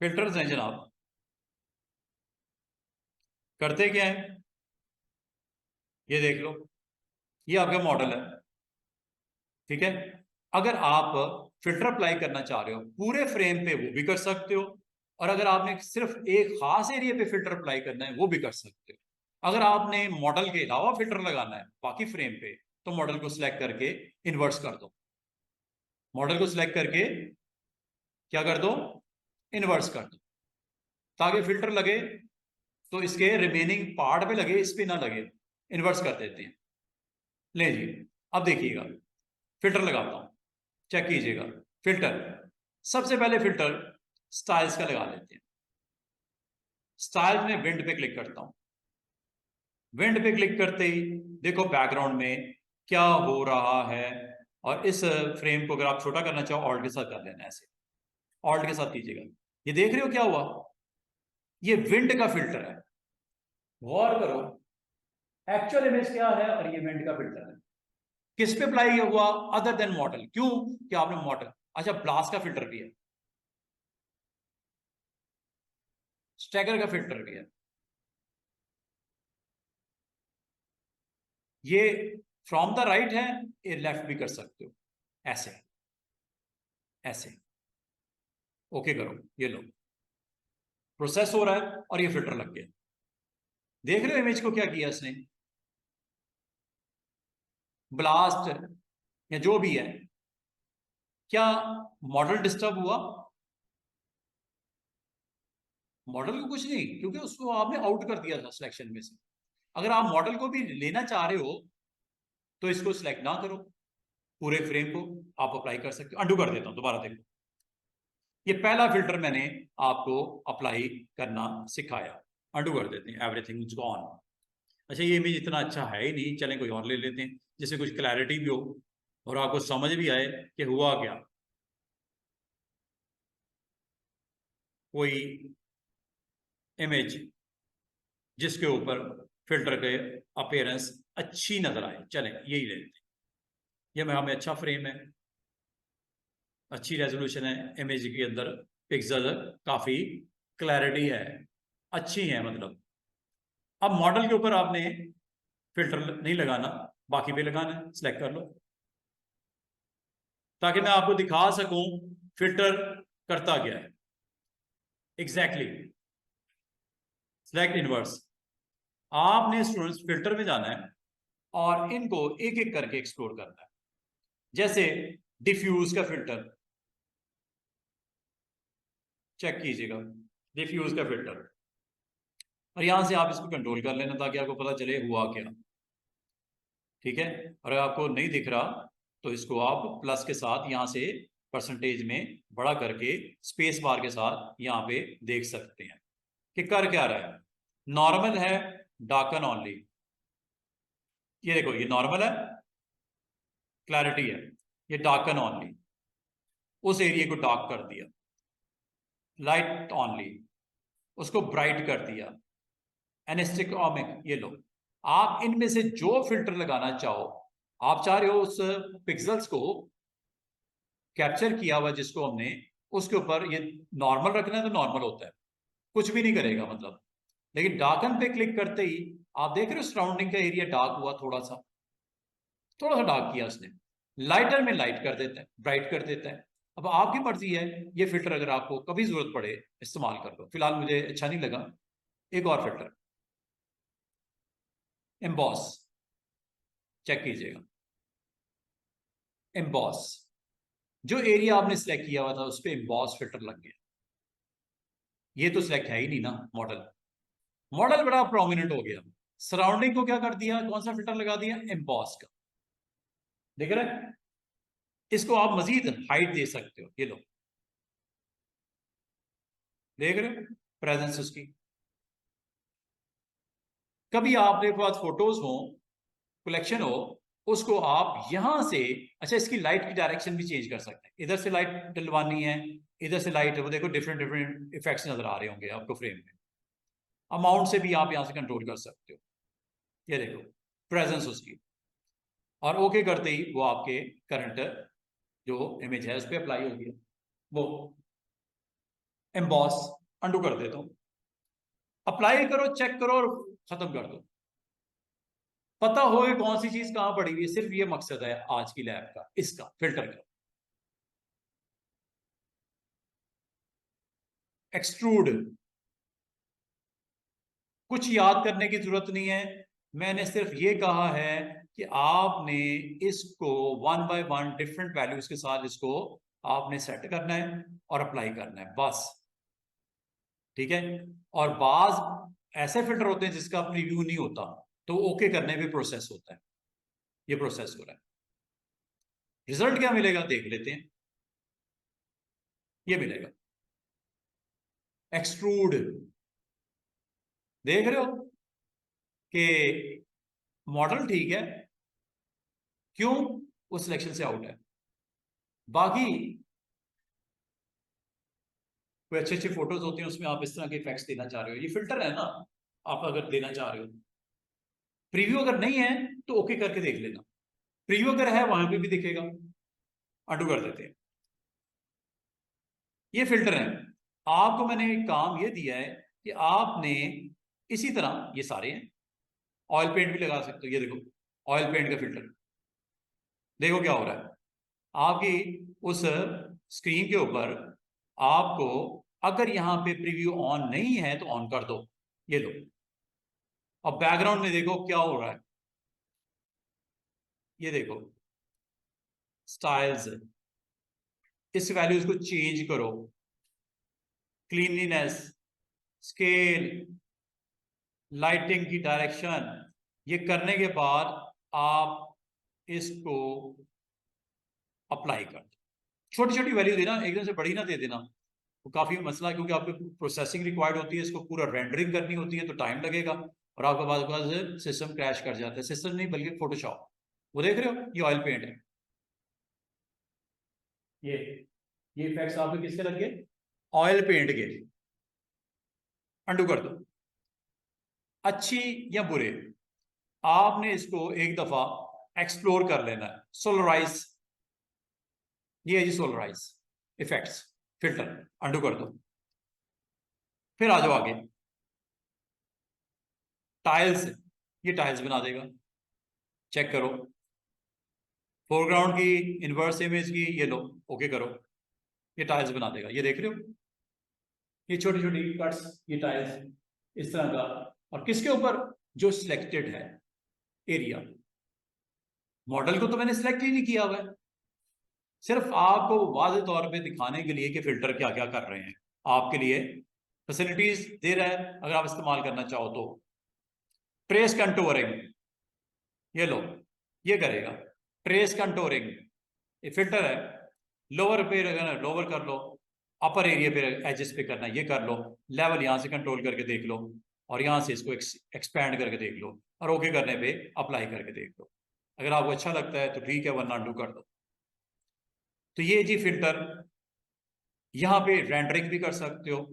फिल्टर्स हैं जनाब। करते क्या है, ये देख लो, ये आपका मॉडल है, ठीक है। अगर आप फिल्टर अप्लाई करना चाह रहे हो पूरे फ्रेम पे वो भी कर सकते हो, और अगर आपने सिर्फ एक खास एरिया पे फिल्टर अप्लाई करना है वो भी कर सकते हो। अगर आपने मॉडल के अलावा फिल्टर लगाना है बाकी फ्रेम पे, तो मॉडल को सिलेक्ट करके इन्वर्स कर दो, मॉडल को सिलेक्ट करके क्या कर दो, इन्वर्स कर दो, ताकि फिल्टर लगे तो इसके रिमेनिंग पार्ट पे लगे, इस पे ना लगे। इन्वर्स कर देते हैं। ले जी, अब देखिएगा, फिल्टर लगाता हूं, चेक कीजिएगा। फिल्टर, सबसे पहले फिल्टर स्टाइल्स का लगा लेते हैं। स्टाइल में विंड पे क्लिक करता हूं। विंड पे क्लिक करते ही देखो बैकग्राउंड में क्या हो रहा है। और इस फ्रेम को अगर आप छोटा करना चाहो ऑल्ट के साथ कर लेना, ऐसे ऑल्ट के साथ कीजिएगा। ये देख रहे हो क्या हुआ, ये विंड का फिल्टर है। गौर करो, एक्चुअल इमेज क्या है और ये विंड का फिल्टर है। किस पे अप्लाई हुआ, अदर देन मॉडल, क्यों, कि आपने मॉडल, अच्छा ब्लास्ट का फिल्टर भी है, स्टैगर का फिल्टर भी है। ये फ्रॉम द राइट है, ये लेफ्ट भी कर सकते हो, ऐसे ऐसे। ओके करो, ये लो, प्रोसेस हो रहा है और ये फिल्टर लग गया। देख रहे हो इमेज को क्या किया इसने, ब्लास्ट या जो भी है, क्या मॉडल डिस्टर्ब हुआ, मॉडल को कुछ नहीं, क्योंकि उसको आपने आउट कर दिया था सिलेक्शन में से। अगर आप मॉडल को भी लेना चाह रहे हो तो इसको सिलेक्ट ना करो, पूरे फ्रेम को आप अप्लाई कर सकते हो। अंडू कर देता हूं, दोबारा देखो, ये पहला फिल्टर मैंने आपको अप्लाई करना सिखाया। अंडू कर देते हैं, एवरीथिंग इज गॉन। अच्छा ये इमेज इतना अच्छा है ही नहीं, चलें कोई और ले लेते हैं जिससे कुछ क्लैरिटी भी हो और आपको समझ भी आए कि हुआ क्या। कोई इमेज जिसके ऊपर फिल्टर के अपीयरेंस अच्छी नजर आए, चलें यही लेते हैं। ये में हमें अच्छा फ्रेम है, अच्छी रेजोल्यूशन है, इमेज के अंदर पिक्सल काफी क्लैरिटी है, अच्छी है मतलब। अब मॉडल के ऊपर आपने फिल्टर नहीं लगाना, बाकी पे लगाना है, सिलेक्ट कर लो ताकि मैं आपको दिखा सकूं फिल्टर करता क्या है एग्जैक्टली। Select inverse. आपने स्टूडेंट्स फिल्टर में जाना है और इनको एक एक करके एक्सप्लोर करना है। जैसे डिफ्यूज का फिल्टर चेक कीजिएगा, डिफ्यूज का फिल्टर, और यहां से आप इसको कंट्रोल कर लेना ताकि आपको पता चले हुआ क्या। ठीक है, और अगर आपको नहीं दिख रहा तो इसको आप प्लस के साथ यहां से परसेंटेज में बड़ा करके स्पेस बार के साथ यहां पे देख सकते हैं कि कर क्या रहा है। नॉर्मल है, डार्कन ऑनली, ये देखो ये नॉर्मल है, क्लैरिटी है, ये डार्कन ऑनली, उस एरिया को डार्क कर दिया। लाइट ऑनली, उसको ब्राइट कर दिया। एनेस्टिकोमिक, ये लो। आप इनमें से जो फिल्टर लगाना चाहो, आप चाह रहे हो उस पिक्सल्स को कैप्चर किया हुआ जिसको हमने, उसके ऊपर ये नॉर्मल रखना है तो नॉर्मल होता है, कुछ भी नहीं करेगा मतलब। लेकिन डार्कन पे क्लिक करते ही आप देख रहे हो सराउंडिंग का एरिया डार्क हुआ, थोड़ा सा डार्क किया उसने। लाइटर में लाइट कर देता है, ब्राइट कर देता है। अब आपकी मर्जी है, ये फिल्टर अगर आपको कभी जरूरत पड़े इस्तेमाल कर लो। फिलहाल मुझे अच्छा नहीं लगा। एक और फिल्टर एम्बॉस, चेक कीजिएगा। एम्बॉस, जो एरिया आपने सिलेक्ट किया हुआ था उस पर एम्बॉस फिल्टर लग गया। ये तो सिलेक्ट है ही नहीं ना मॉडल, मॉडल बड़ा प्रोमिनेंट हो गया। सराउंडिंग को क्या कर दिया, कौन सा फिल्टर लगा दिया, एम्बॉस का। देख रहे हैं, इसको आप मजीद हाइट दे सकते हो, ये लो, देख रहे हो प्रेजेंस उसकी। कभी आपके पास फोटोज हो, कलेक्शन हो, उसको आप यहां से, अच्छा इसकी लाइट की डायरेक्शन भी चेंज कर सकते हैं। इधर से लाइट डलवानी है, इधर से लाइट, वो देखो डिफरेंट डिफरेंट इफेक्ट्स नजर आ रहे होंगे आपको फ्रेम में। अमाउंट से भी आप यहां से कंट्रोल कर सकते हो, ये देखो प्रेजेंस उसकी। और ओके करते ही वो आपके करंट जो इमेज है उस पर अप्लाई हो गया। वो एम्बॉस अंडू कर देता हूं, अप्लाई करो, चेक करो और खत्म कर दो। पता हो कि कौन सी चीज कहां पड़ी हुई है, सिर्फ ये मकसद है आज की लैब का, इसका फिल्टर का। एक्सट्रूड, कुछ याद करने की जरूरत नहीं है, मैंने सिर्फ ये कहा है कि आपने इसको one by one different values के साथ इसको आपने सेट करना है और अप्लाई करना है, बस। ठीक है, और बाज ऐसे फिल्टर होते हैं जिसका प्रीव्यू नहीं होता, तो ओके करने पे प्रोसेस होता है। ये प्रोसेस हो रहा है, रिजल्ट क्या मिलेगा देख लेते हैं। ये मिलेगा एक्सट्रूड, देख रहे हो कि मॉडल ठीक है, क्यों, उस सिलेक्शन से आउट है। बाकी कोई अच्छे अच्छे फोटोज होते हैं उसमें आप इस तरह के इफेक्ट्स देना चाह रहे हो, ये फिल्टर है ना, आप अगर देना चाह रहे हो। प्रीव्यू अगर नहीं है तो ओके करके देख लेना, प्रीव्यू अगर है वहां पे भी दिखेगा। अंडू कर देते हैं, ये फिल्टर है। आपको मैंने एक काम ये दिया है कि आपने इसी तरह, ये सारे हैं, ऑयल पेंट भी लगा सकते हो, ये देखो ऑयल पेंट का फिल्टर, देखो क्या हो रहा है आपकी उस स्क्रीन के ऊपर। आपको अगर यहां पे प्रीव्यू ऑन नहीं है तो ऑन कर दो, ये लो। अब बैकग्राउंड में देखो क्या हो रहा है, ये देखो स्टाइल्स, इस वैल्यूज को चेंज करो, क्लीनलीनेस, स्केल, लाइटिंग की डायरेक्शन। ये करने के बाद आप इसको अप्लाई कर दो। छोटी छोटी वैल्यू देना, एकदम से बड़ी ना दे देना, वो काफी मसला है, क्योंकि आपको प्रोसेसिंग रिक्वायर्ड होती है, इसको पूरा रेंडरिंग करनी होती है तो टाइम लगेगा, और आपके पास सिस्टम क्रैश कर जाता है। सिस्टम नहीं बल्कि फोटोशॉप। वो देख रहे हो ये ऑयल पेंट है, ये ये इफेक्ट्स आपके किसके लग गए, ऑयल पेंट के। अंडू कर दो। अच्छी या बुरे, आपने इसको एक दफा एक्सप्लोर कर लेना है। सोलराइज, ये है जी सोलराइज इफेक्ट्स फिल्टर, अंडू कर दो। फिर आ जाओ आगे, टाइल्स, ये टाइल्स बना देगा। चेक करो, फोरग्राउंड की इनवर्स इमेज की ये लो, ओके करो, ये टाइल्स बना देगा। ये देख रहे हो, ये छोटी छोटी कट्स, ये टाइल्स इस तरह का। और किसके ऊपर? जो सिलेक्टेड है एरिया। मॉडल को तो मैंने सिलेक्ट ही नहीं किया हुआ है, सिर्फ आपको वाज़ेह तौर पे दिखाने के लिए कि फिल्टर क्या क्या कर रहे हैं, आपके लिए फैसिलिटीज दे रहा है अगर आप इस्तेमाल करना चाहो तो। ट्रेस कंटोरिंग, ये लो, ये करेगा ट्रेस कंटोरिंग। ये फिल्टर है, लोअर पे लोअर कर लो, अपर एरिया पे एजेस पे करना ये कर लो, लेवल यहां से कंट्रोल करके देख लो, और यहां से इसको एक्सपैंड करके देख लो, और ओके करने पे अप्लाई करके देख लो। अगर आपको अच्छा लगता है तो ठीक है, वरना अंडू कर दो। तो ये जी फिल्टर, यहां पे रेंडरिंग भी कर सकते हो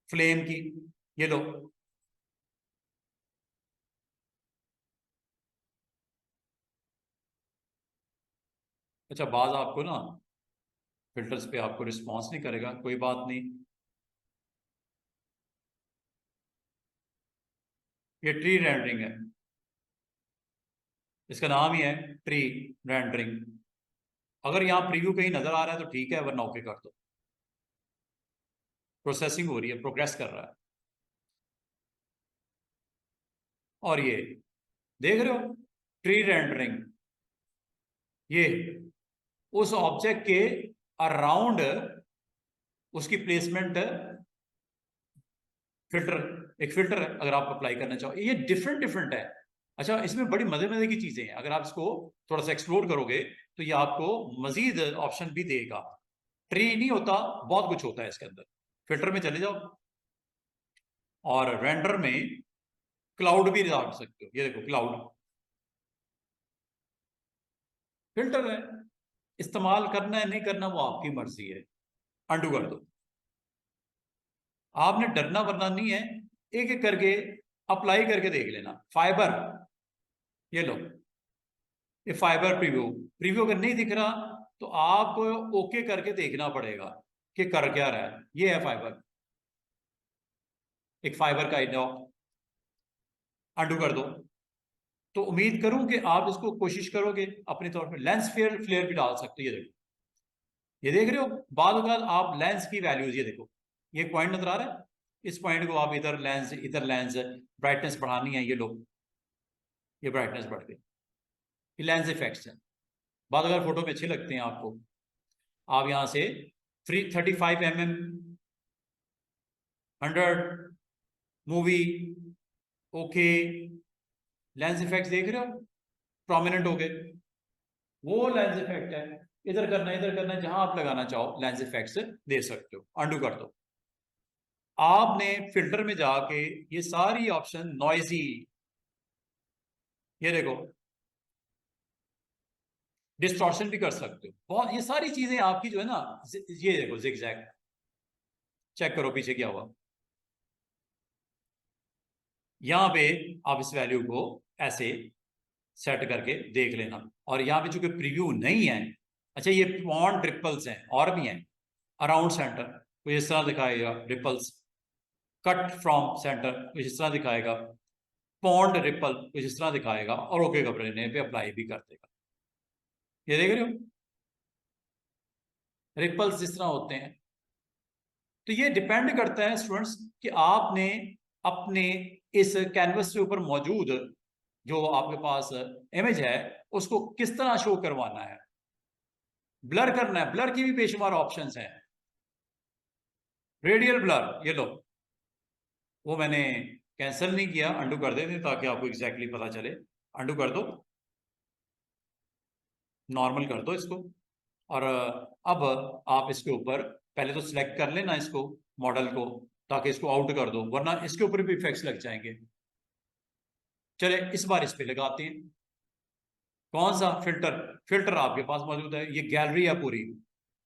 फ्लेम की, ये लो। अच्छा, बाज आपको ना फिल्टर्स पे आपको रिस्पॉन्स नहीं करेगा, कोई बात नहीं। ये ट्री रेंडरिंग है, इसका नाम ही है ट्री रेंडरिंग। अगर यहाँ प्रीव्यू कहीं नजर आ रहा है तो ठीक है, वरना ओके कर दो। प्रोसेसिंग हो रही है, प्रोग्रेस कर रहा है। और ये देख रहे हो, ट्री रेंडरिंग, ये उस ऑब्जेक्ट के अराउंड उसकी प्लेसमेंट, फिल्टर, एक फिल्टर है अगर आप अप्लाई करना चाहो। ये डिफरेंट डिफरेंट है। अच्छा, इसमें बड़ी मजे मजे की चीजें हैं, अगर आप इसको थोड़ा सा एक्सप्लोर करोगे तो ये आपको मजीद ऑप्शन भी देगा। ट्री नहीं होता, बहुत कुछ होता है इसके अंदर। फिल्टर में चले जाओ, और रेंडर में क्लाउड भी डाल सकते हो। ये देखो, क्लाउड फिल्टर है, इस्तेमाल करना है नहीं करना वो आपकी मर्जी है। अंडू कर दो। आपने डरना वरना नहीं है, एक एक करके अप्लाई करके देख लेना। फाइबर, ये लो, ये फाइबर प्रीव्यू। प्रीव्यू अगर नहीं दिख रहा तो आपको ओके करके देखना पड़ेगा कि कर क्या रहा है। ये है फाइबर, एक फाइबर का आइडिया। अंडू कर दो। तो उम्मीद करूं कि आप इसको कोशिश करोगे अपने तौर पर। लेंस फ्लेयर फ्लेयर भी डाल सकते हो, ये देखो, ये देख रहे हो। बाद अगर आप लेंस की वैल्यूज, ये देखो, ये पॉइंट नजर आ रहा है, इस पॉइंट को आप इधर लेंस ब्राइटनेस बढ़ानी है, ये लो, ये ब्राइटनेस बढ़ गई। ये लेंस इफेक्ट्स है। बाद अगर फोटो में अच्छे लगते हैं आपको, आप यहां से 35 mm 100 movie, okay, lens effects देख रहे हो, प्रोमिनेंट हो गए। वो लेंस इफेक्ट है, इधर करना है, जहां आप लगाना चाहो लेंस इफेक्ट्स दे सकते हो। अंडू कर दो। आपने फिल्टर में जाके ये सारी ऑप्शन नॉइजी, ये देखो, डिस्टॉर्शन भी कर सकते हो। बहुत, ये सारी चीजें आपकी जो है ना, ये देखो जिगजैग, चेक करो पीछे क्या हुआ। यहां पे आप इस वैल्यू को ऐसे सेट करके देख लेना। और यहाँ पे चूंकि प्रीव्यू नहीं है, अच्छा, ये पॉन्ड रिपल्स हैं और भी हैं। अराउंड सेंटर कुछ इस तरह दिखाएगा, रिपल्स। कट फ्रॉम सेंटर कुछ इस तरह दिखाएगा, पॉन्ड रिपल कुछ इस तरह दिखाएगा, और ओके करने पे अप्लाई भी कर देगा। ये देख रहे हो, रिपल्स जिस तरह होते हैं। तो ये डिपेंड करता है स्टूडेंट्स कि आपने अपने इस कैनवस के ऊपर मौजूद जो आपके पास इमेज है उसको किस तरह शो करवाना है। ब्लर करना है, ब्लर की भी बेशुमार ऑप्शंस हैं। रेडियल ब्लर, ये लो, वो मैंने कैंसिल नहीं किया, अंडू कर देते ताकि आपको एग्जैक्टली पता चले। अंडू कर दो, नॉर्मल कर दो इसको। और अब आप इसके ऊपर पहले तो सिलेक्ट कर लेना इसको, मॉडल को, ताकि इसको आउट कर दो, वरना इसके ऊपर भी इफेक्ट्स लग जाएंगे। चले इस बार इस पे लगाते हैं। कौन सा फिल्टर? फिल्टर आपके पास मौजूद है, ये गैलरी है पूरी,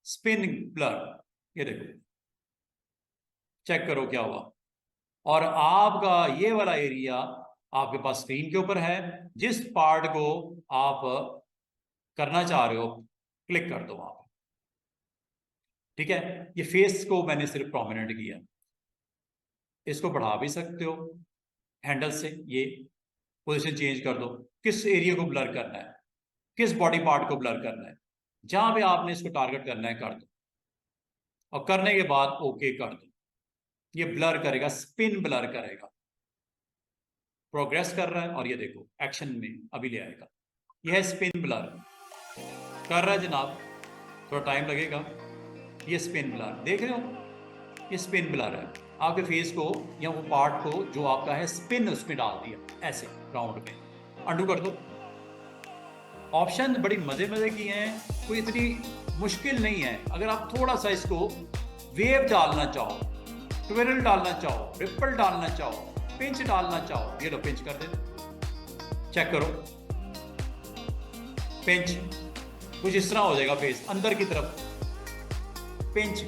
स्पिन ब्लर, ये देखो, चेक करो क्या हुआ। और आपका ये वाला एरिया आपके पास स्क्रीन के ऊपर है, जिस पार्ट को आप करना चाह रहे हो क्लिक कर दो वहां पर। ठीक है, ये फेस को मैंने सिर्फ प्रोमिनेंट किया, इसको बढ़ा भी सकते हो, हैंडल से ये पोजीशन चेंज कर दो, किस एरिया को ब्लर करना है, किस बॉडी पार्ट को ब्लर करना है, जहां पे आपने इसको टारगेट करना है कर दो, और करने के बाद ओके कर दो। ये ब्लर करेगा, स्पिन ब्लर करेगा, प्रोग्रेस कर रहा है और ये देखो एक्शन में अभी ले आएगा। यह है स्पिन ब्लर कर रहा है जनाब, थोड़ा टाइम लगेगा। ये स्पिन ब्लर देख रहे हो, ये स्पिन ब्लर है, आपके फेस को या वो पार्ट को जो आपका है स्पिन उसमें डाल दिया ऐसे राउंड में। अंडू कर दो। ऑप्शन बड़ी मजे मजे की हैं, कोई इतनी मुश्किल नहीं है। अगर आप थोड़ा सा इसको वेव डालना चाहो, ट्विरल डालना चाहो, रिपल डालना चाहो, पिंच डालना चाहो, ये लो पिंच कर दे, चेक करो पिंच कुछ इस तरह हो जाएगा फेस अंदर की तरफ। पिंच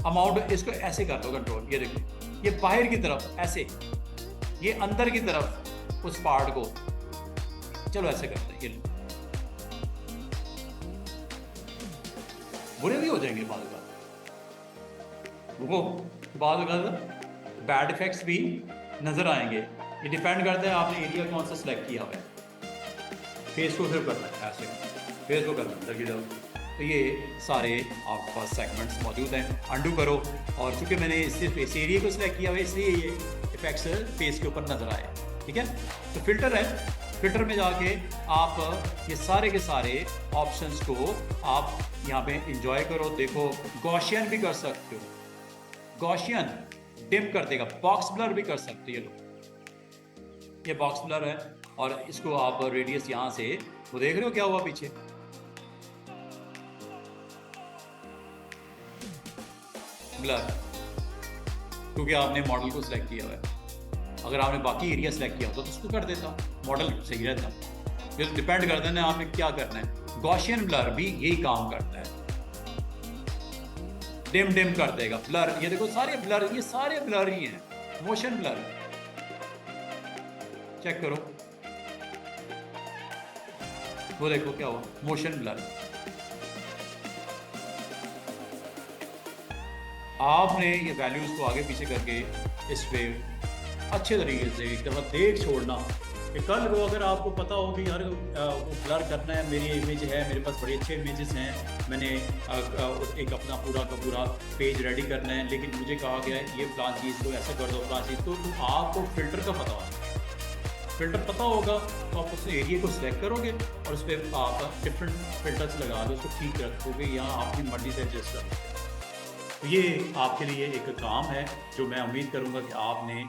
अमाउंट इसको ऐसे कर दो कंट्रोल, ये देखो ये बाहर की तरफ ऐसे, ये अंदर की तरफ उस पार्ट को, चलो ऐसे करते हैं। ये लो, बुरे भी हो जाएंगे बाद का, वो बाद का बैड इफेक्ट्स भी नजर आएंगे। ये डिपेंड करता है आपने एरिया कौन सा सिलेक्ट किया हुआ है। फेस को सिर्फ करना है ऐसे, फेस को करना है। तो ये सारे आपके पास सेगमेंट्स मौजूद हैं। अंडू करो, और चूंकि मैंने सिर्फ इस एरिया को सिलेक्ट किया हुआ है इसलिए ये इफेक्ट्स फेस के ऊपर नजर आए, ठीक है। तो फिल्टर है, फिल्टर में जाके आप ये सारे के सारे ऑप्शंस को आप यहाँ पे इंजॉय करो। देखो गॉशियन भी कर सकते हो, गॉशियन डिम कर देगा, बॉक्स ब्लर भी कर सकते हो। ये लो ये बॉक्स ब्लर है, और इसको आप रेडियस यहाँ से वो देख रहे हो क्या हुआ पीछे, ब्लर, क्योंकि आपने मॉडल को सिलेक्ट किया हुआ है। अगर आपने बाकी एरिया सिलेक्ट किया होता तो उसको कर देता, मॉडल सही रहता। ये तो डिपेंड करता है ना आपने क्या करना है। गॉशियन ब्लर भी यही काम करता है, डिम डिम कर देगा ब्लर। ये देखो सारे ब्लर, ये सारे ब्लर ही हैं, मोशन ब्लर। चेक करो, वो देखो क्या हुआ, मोशन ब्लर। आपने ये वैल्यूज को आगे पीछे करके इस पे अच्छे तरीके से एक दफ़ा देख छोड़ना कि कल को अगर आपको पता हो कि यार वो ब्लर करना है, मेरी इमेज है, मेरे पास बड़े अच्छे इमेजेस हैं, मैंने एक अपना पूरा का पूरा पेज रेडी करना है, लेकिन मुझे कहा गया है ये प्लान चीज़ को ऐसा कर दो, प्लान चीज़ तो आपको फ़िल्टर का पता होगा। फ़िल्टर पता होगा तो आप उस एरिया को सिलेक्ट करोगे और उस पर आप डिफरेंट फ़िल्टर्स लगा दो, उसको ठीक रखोगे या अपनी मर्जी से एडजस्ट करोगे। तो ये आपके लिए एक काम है जो मैं उम्मीद करूँगा कि आपने